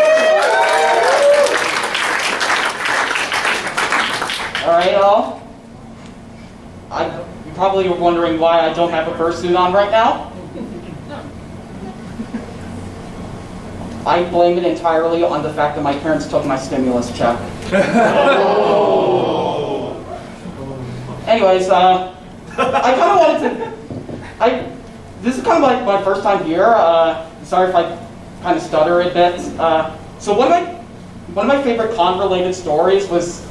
Alright, y'all. You probably were wondering why I don't have a fursuit on right now. I blame it entirely on the fact that my parents took my stimulus check. Anyways, I kind of wanted to... This is kind of like my first time here. Sorry if I kind of stutter a bit. So one of my favorite con-related stories was...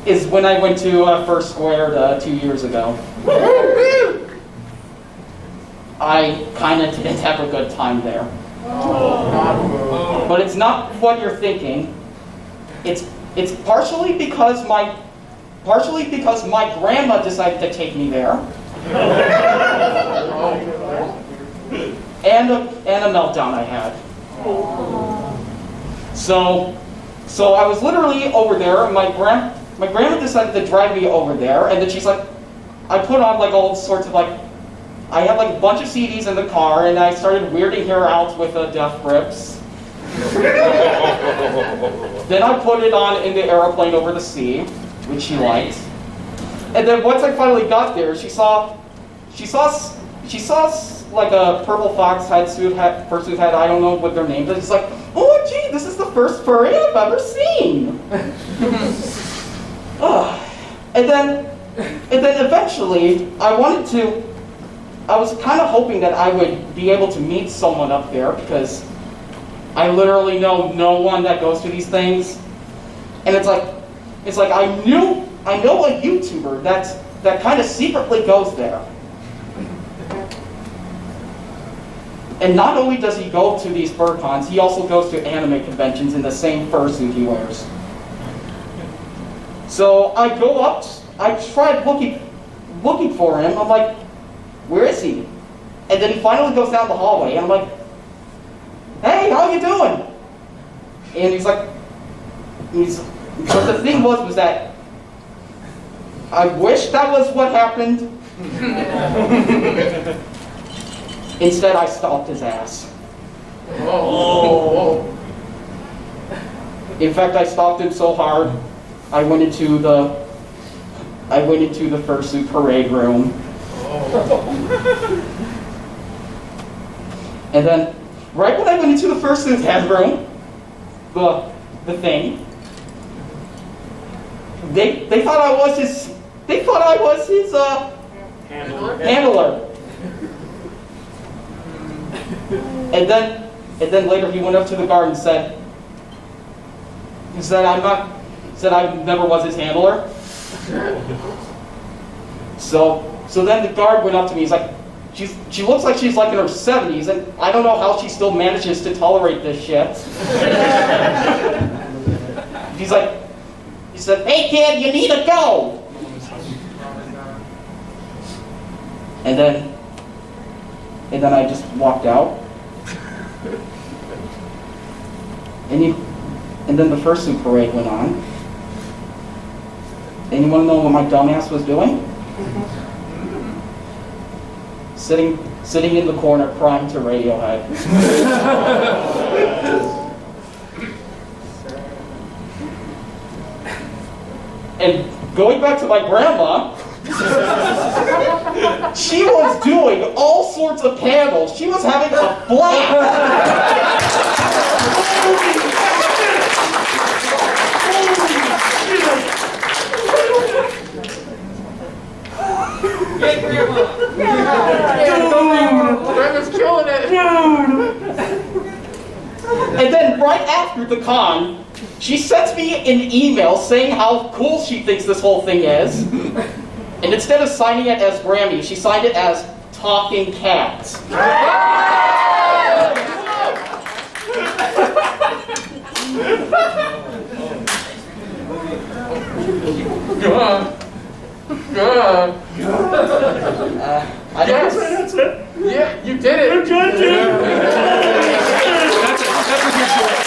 is when I went to First Squared 2 years ago. I kind of didn't have a good time there. But it's not what you're thinking. It's partially because my grandma decided to take me there. And a meltdown I had. So I was literally over there, and my grandma decided to drive me over there, and then she's like, I put on like all sorts of like, I had like a bunch of CDs in the car, and I started weirding her out with Death Grips. Then I put it on in the airplane over the sea, which she liked. And then once I finally got there, she saw like a purple fox fursuit hat, I don't know what their name is. It's like, oh gee, this is the first furry I've ever seen. And then eventually, I was kind of hoping that I would be able to meet someone up there, because I literally know no one that goes to these things. And it's like I know a YouTuber that kind of secretly goes there. And not only does he go to these fur cons, he also goes to anime conventions in the same fursuit he wears. So I go up, I tried looking for him. I'm like, where is he? And then he finally goes down the hallway, and I'm like, hey, how you doing? And he's like, but the thing was that I wish that was what happened. Instead, I stalked his ass. Oh. In fact, I stalked him so hard, I went into the fursuit parade room. And then, right when I went into the fursuit head room, the thing, they thought I was his handler. And then And then later he went up to the guard and said I never was his handler. So then the guard went up to me. He's like, she looks like she's like in her 70s, and I don't know how she still manages to tolerate this shit. He said, "Hey kid, you need to go." And then I just walked out. And then the fursuit parade went on. And you want to know what my dumbass was doing? Sitting in the corner crying to Radiohead. And going back to my grandma, she was doing all sorts of panels. She was having a blast. Yay, Grandma! Grandma's killing it. And then right after the con, she sends me an email saying how cool she thinks this whole thing is. And instead of signing it as Grammy, she signed it as Talking Cats. That's it. Yeah, you did it. Good job, Jim. That's a good choice.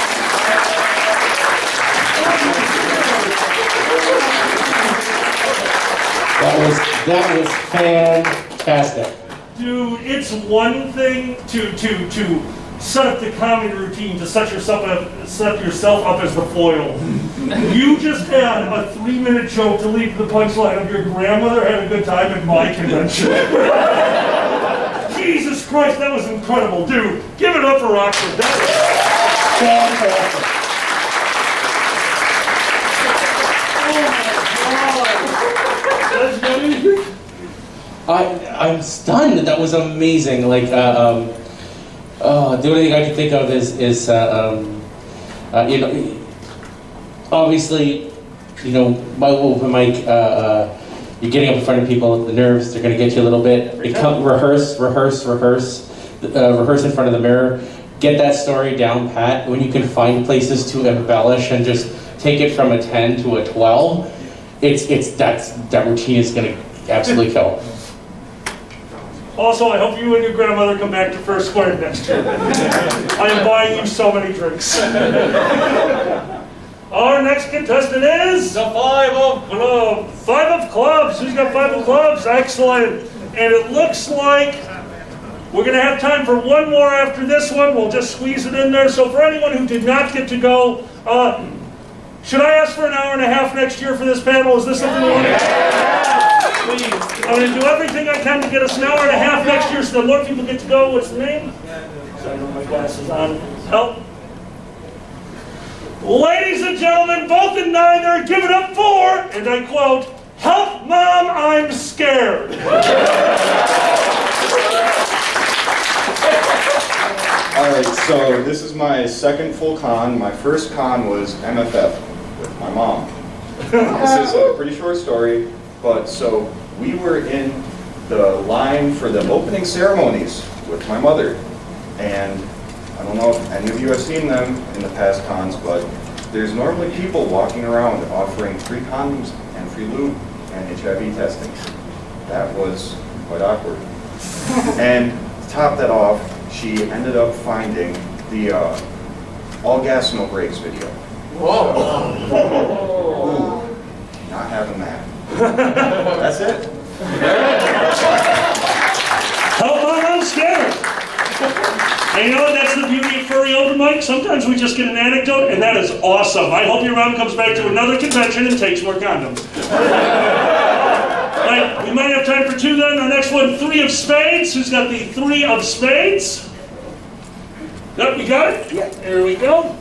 That was fantastic. Dude, it's one thing to set up the comedy routine to set yourself up as the foil. You just had a 3-minute joke to lead to the punchline of your grandmother had a good time at my convention. Jesus Christ, that was incredible, dude. Give it up for Rockford. That I'm stunned. That was amazing. Like, the only thing I can think of is you know, obviously, you know, my open mic, you're getting up in front of people, the nerves, they're going to get you a little bit. Rehearse in front of the mirror. Get that story down pat. When you can find places to embellish and just take it from a 10 to a 12, that routine is going to absolutely kill. Also, I hope you and your grandmother come back to First Square next year. I am buying you so many drinks. Our next contestant is the 5 of clubs. 5 of clubs. Who's got 5 of clubs? Excellent. And it looks like we're going to have time for one more after this one. We'll just squeeze it in there. So for anyone who did not get to go, should I ask for an hour and a half next year for this panel? Is this something you want to do? Please. I'm going to do everything I can to get us an hour and a half next year so that more people get to go. What's the name? So I know my glasses on. Help. Ladies and gentlemen, both in neither, give it up for, and I quote, "Help Mom, I'm scared." Alright, so this is my second full con. My first con was MFF with my mom. This is a pretty short story, but so we were in the line for the opening ceremonies with my mother. And I don't know if any of you have seen them in the past cons, but there's normally people walking around offering free condoms and free lube and HIV testing. That was quite awkward. And to top that off, she ended up finding the all gas, no brakes video. Whoa. Ooh, not having that. That's it. Help Mom, I'm scared. And you know what? That's the beauty of furry open mic. Sometimes we just get an anecdote, and that is awesome. I hope your mom comes back to another convention and takes more condoms. Right, we might have time for 2 then. Our next one, 3 of spades. Who's got the 3 of spades? Yep, we got it? Yeah. Here we go.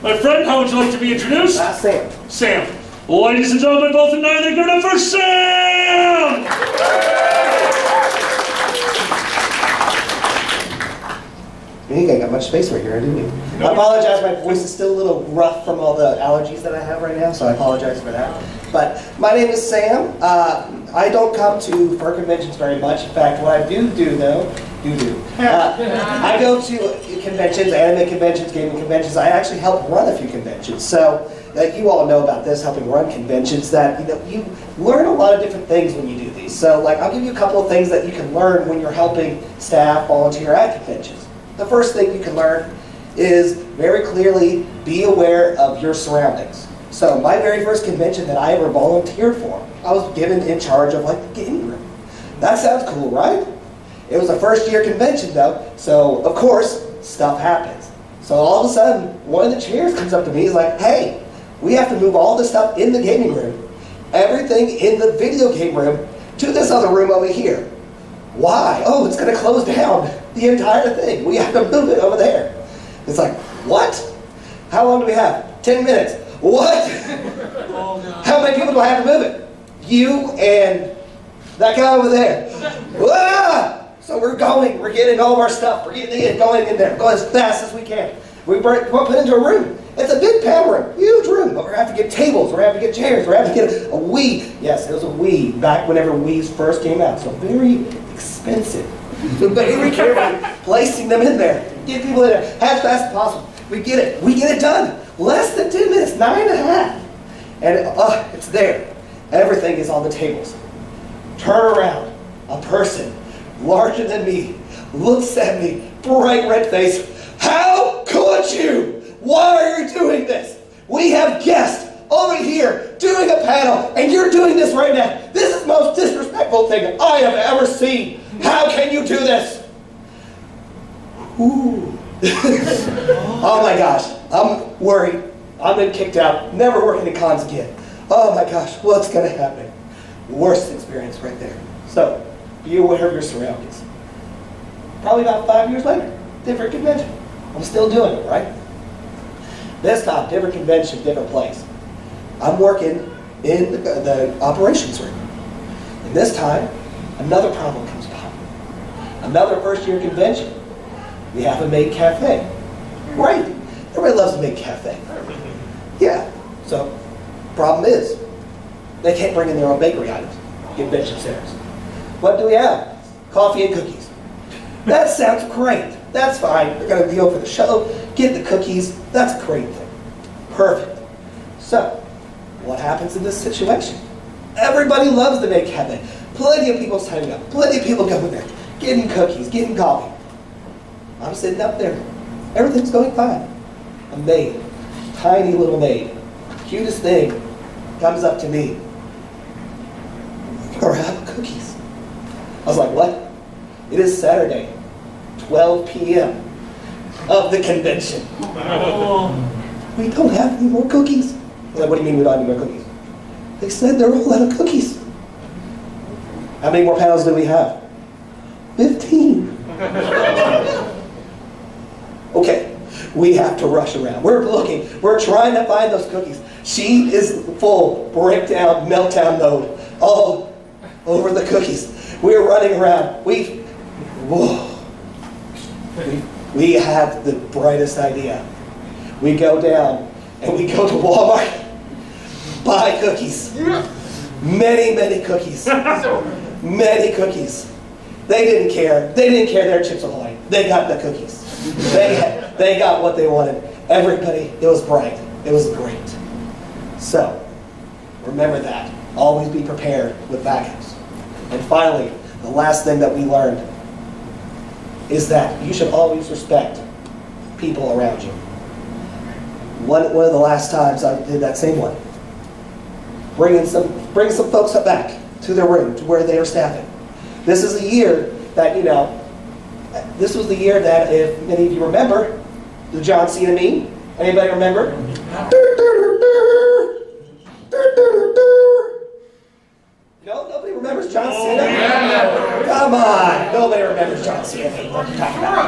My friend, how would you like to be introduced? Sam. Sam. Ladies and gentlemen, both in neither, give it up for Sam! We ain't got much space right here, do we? I apologize, my voice is still a little rough from all the allergies that I have right now, so I apologize for that. But my name is Sam. I don't come to fur conventions very much. In fact, what I do though, I go to conventions, anime conventions, gaming conventions. I actually help run a few conventions. So you all know about this, helping run conventions, that you learn a lot of different things when you do these. So I'll give you a couple of things that you can learn when you're helping staff volunteer at conventions. The first thing you can learn is very clearly be aware of your surroundings. So my very first convention that I ever volunteered for, I was given in charge of the gaming room. That sounds cool, right? It was a first year convention though, so of course, stuff happens. So all of a sudden, one of the chairs comes up to me, he's like, hey, we have to move all this stuff in the gaming room, everything in the video game room, to this other room over here. Why? Oh, it's gonna close down the entire thing. We have to move it over there. It's like, what? How long do we have? 10 minutes. What? How many people do I have to move it? You and that guy over there. Ah! So we're getting all of our stuff, going in there, go as fast as we can. We're put into a room. It's a big panel room, huge room, but we're going to have to get tables, we're going to have to get chairs, we're going to have to get a Wii. Yes, it was a Wii back whenever Wii's first came out, so very expensive. So very carefully placing them in there, get people in there as fast as possible. We get it done. Less than 10 minutes, 9.5. And it's there. Everything is on the tables. Turn around, a person larger than me looks at me, bright red face. How could you? Why are you doing this? We have guests over here doing a panel, and you're doing this right now. This is the most disrespectful thing I have ever seen. How can you do this? Ooh. Oh my gosh, I'm worried. I've been kicked out, never working at cons again. Oh my gosh, what's gonna happen? Worst experience right there. So, be aware of your surroundings. Probably about 5 years later, different convention. I'm still doing it, right? This time, different convention, different place. I'm working in the operations room. And this time, another problem comes by. Another first year convention. We have a maid cafe. Right. Everybody loves a maid cafe. Yeah. So, problem is, they can't bring in their own bakery items. Convention centers. What do we have? Coffee and cookies. That sounds great. That's fine. They're going to go for the show, get the cookies. That's a great thing. Perfect. So, what happens in this situation? Everybody loves the maid cafe. Plenty of people signing up. Plenty of people going there, getting cookies, getting coffee. I'm sitting up there. Everything's going fine. A maid, tiny little maid, cutest thing, comes up to me. Or have cookies. I was like, what? It is Saturday, 12 p.m. of the convention. We don't have any more cookies. I was like, what do you mean we don't have any more cookies? They said they're all out of cookies. How many more panels do we have? 15. Okay, we have to rush around. We're looking, we're trying to find those cookies. She is full breakdown, meltdown mode all over the cookies. We're running around. We have the brightest idea. We go down and we go to Walmart, buy cookies. Many, many cookies. Many cookies. They didn't care. They didn't care their Chips Ahoy. They got the cookies. They got what they wanted. Everybody, it was bright. It was great. So, remember that. Always be prepared with backups. And finally, the last thing that we learned is that you should always respect people around you. One of the last times I did that same one. Bring some folks back to their room, to where they are staffing. This is a year that, this was the year that, if many of you remember, the John Cena meme. Anybody remember? No, nobody remembers John Cena? Yeah. Come on, nobody remembers John Cena. What are you talking about?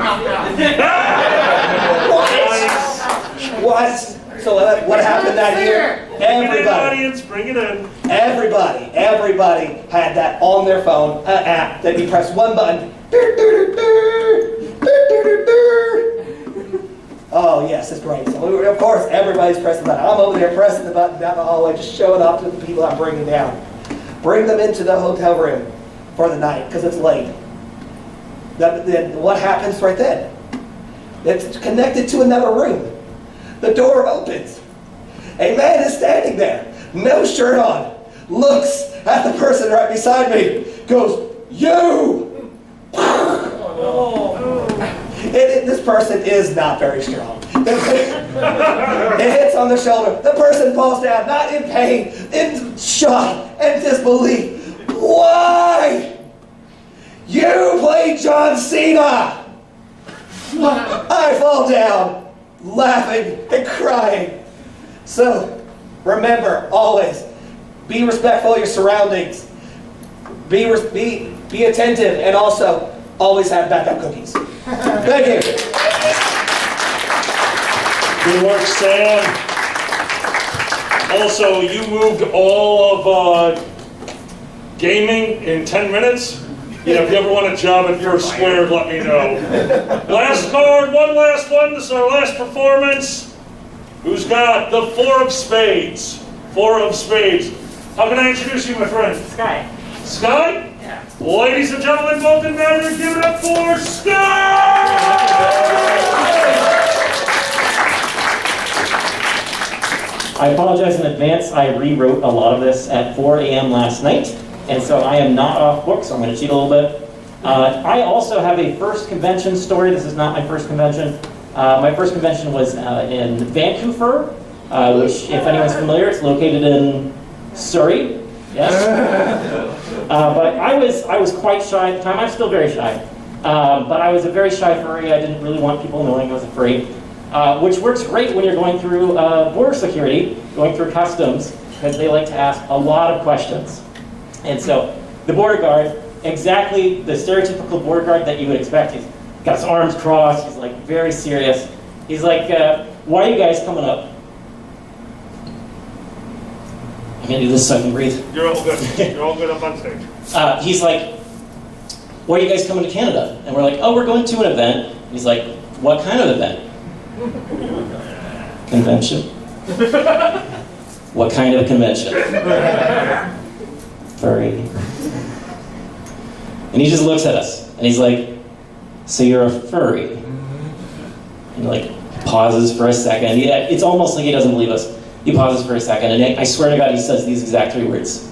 What? So what happened that year? Everybody. Audience, bring it in. Everybody had that on their phone, app that you press one button, of course, everybody's pressing the button. I'm over there pressing the button down the hallway, just showing off to the people I'm bringing down. Bring them into the hotel room for the night, because it's late. Then what happens right then? It's connected to another room. The door opens. A man is standing there, no shirt on, looks at the person right beside me, goes, "You!" This person is not very strong. It hits on the shoulder. The person falls down, not in pain, in shock and disbelief. "Why? You played John Cena!" I fall down, laughing and crying. So, remember, always, be respectful of your surroundings. Be attentive, and also, always have backup cookies. Thank you. Good work, Sam. Also, you moved all of gaming in 10 minutes. You know, if you ever want a job at First Squared, let me know. Last card, one last one. This is our last performance. Who's got the 4 of spades? 4 of spades. How can I introduce you, my friend? Sky. Sky? Yeah. Ladies and gentlemen, both in matter, give it up for Sky! I apologize in advance. I rewrote a lot of this at 4 a.m. last night, and so I am not off book, so I'm going to cheat a little bit. I also have a first convention story. This is not my first convention. My first convention was in Vancouver, which, if anyone's familiar, it's located in Surrey. Yes. But I was quite shy at the time. I'm still very shy. But I was a very shy furry. I didn't really want people knowing I was a furry, which works great when you're going through border security, going through customs, because they like to ask a lot of questions. And so the border guard, exactly the stereotypical border guard that you would expect. He's got his arms crossed. He's like very serious. He's like, "Why are you guys coming up?" I'm gonna do this so I can breathe. You're all good. You're all good up on stage. He's like, "Why are you guys coming to Canada?" And we're like, "Oh, we're going to an event." And he's like, "What kind of event?" "Convention." "What kind of convention?" "Furry." And he just looks at us, and he's like, "So you're a furry?" And like pauses for a second. It's almost like he doesn't believe us. He pauses for a second, and I swear to God, he says these exact 3 words: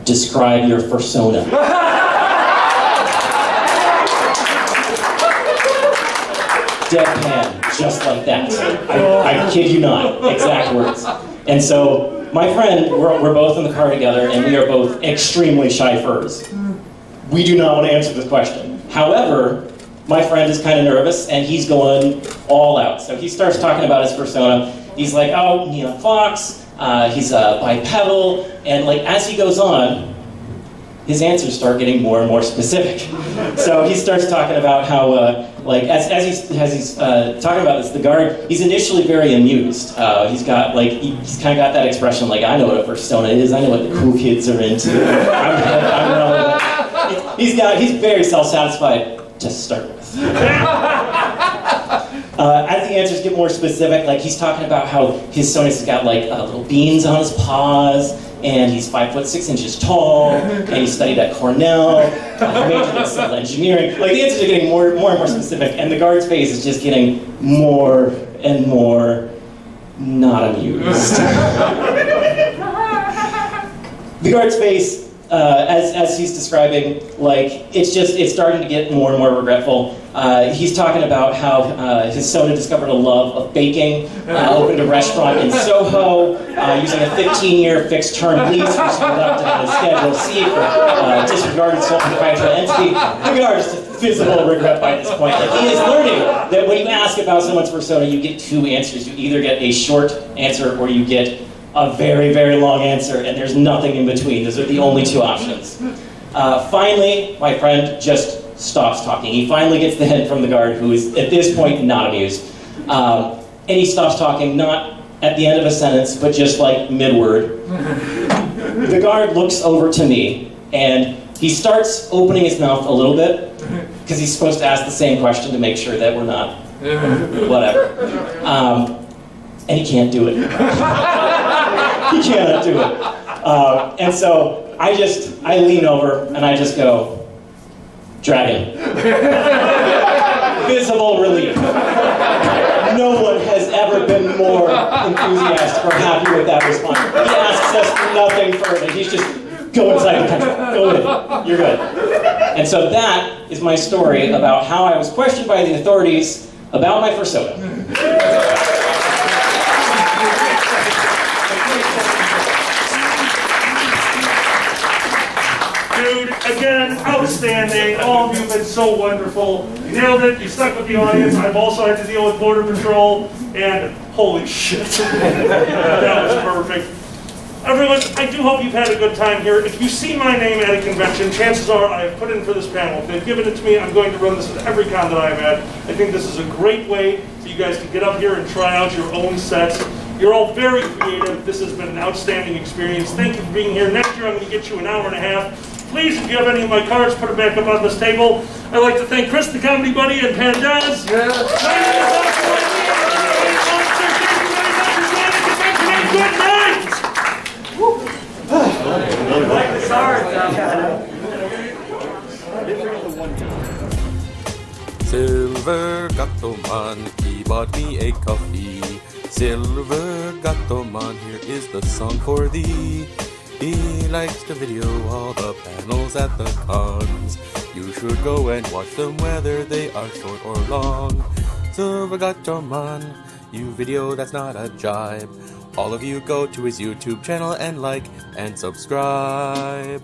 "Describe your persona." Deadpan, just like that. I kid you not, exact words. And so, my friend, we're both in the car together, and we are both extremely shy furs. We do not want to answer this question. However, my friend is kind of nervous, and he's going all out. So he starts talking about his persona. He's like, "Oh, Neon Fox, he's bipedal," and like as he goes on, his answers start getting more and more specific. So he starts talking about how, like as he's talking about this, the guard, he's initially very amused. He's got like he's kind of got that expression like, "I know what a persona is. I know what the cool kids are into." He's very self-satisfied to start with. As the answers get more specific, like he's talking about how his Sonus has got like little beans on his paws, and he's 5'6" tall, and he studied at Cornell, he majored in civil engineering. Like the answers are getting more and more specific, and the guard's face is just getting more and more not amused. The guard's face, as he's describing, like it's starting to get more and more regretful. He's talking about how his Sona discovered a love of baking, opened a restaurant in Soho, using a 15-year fixed-term lease, which he conducted on a Schedule C for disregarded sole proprietary entity. The guard is visible regret by this point. Like he is learning that when you ask about someone's persona, you get 2 answers. You either get a short answer or you get a very, very long answer, and there's nothing in between. Those are the only 2 options. Finally, my friend just stops talking. He finally gets the hint from the guard, who is at this point not amused. And he stops talking, not at the end of a sentence, but just like mid-word. The guard looks over to me, and he starts opening his mouth a little bit, because he's supposed to ask the same question to make sure that we're not whatever. and he can't do it. He cannot do it. And so I lean over and I just go, dragon. Visible relief. No one has ever been more enthusiastic or happy with that response. He asks us for nothing further. He's just, go inside the country. Go in. You're good. And so that is my story about how I was questioned by the authorities about my first soda. Dude, again, outstanding. All of you have been so wonderful. You nailed it. You stuck with the audience. I've also had to deal with Border Patrol, and holy shit. That was perfect. Everyone, I do hope you've had a good time here. If you see my name at a convention, chances are I have put in for this panel. If they've given it to me, I'm going to run this at every con that I've had. I think this is a great way for you guys to get up here and try out your own sets. You're all very creative. This has been an outstanding experience. Thank you for being here. Next year I'm going to get you an hour and a half. Please, if you have any of my cards, put it back up on this table. I'd like to thank Chris, the comedy buddy, and Pandaz. Good night! Like the stars Silver Gattoman, he bought me a coffee. Silver Gattoman, here is the song for thee. He likes to video all the panels at the cons. You should go and watch them whether they are short or long. Silver Gattoman, you video that's not a jibe. All of you go to his YouTube channel and like and subscribe.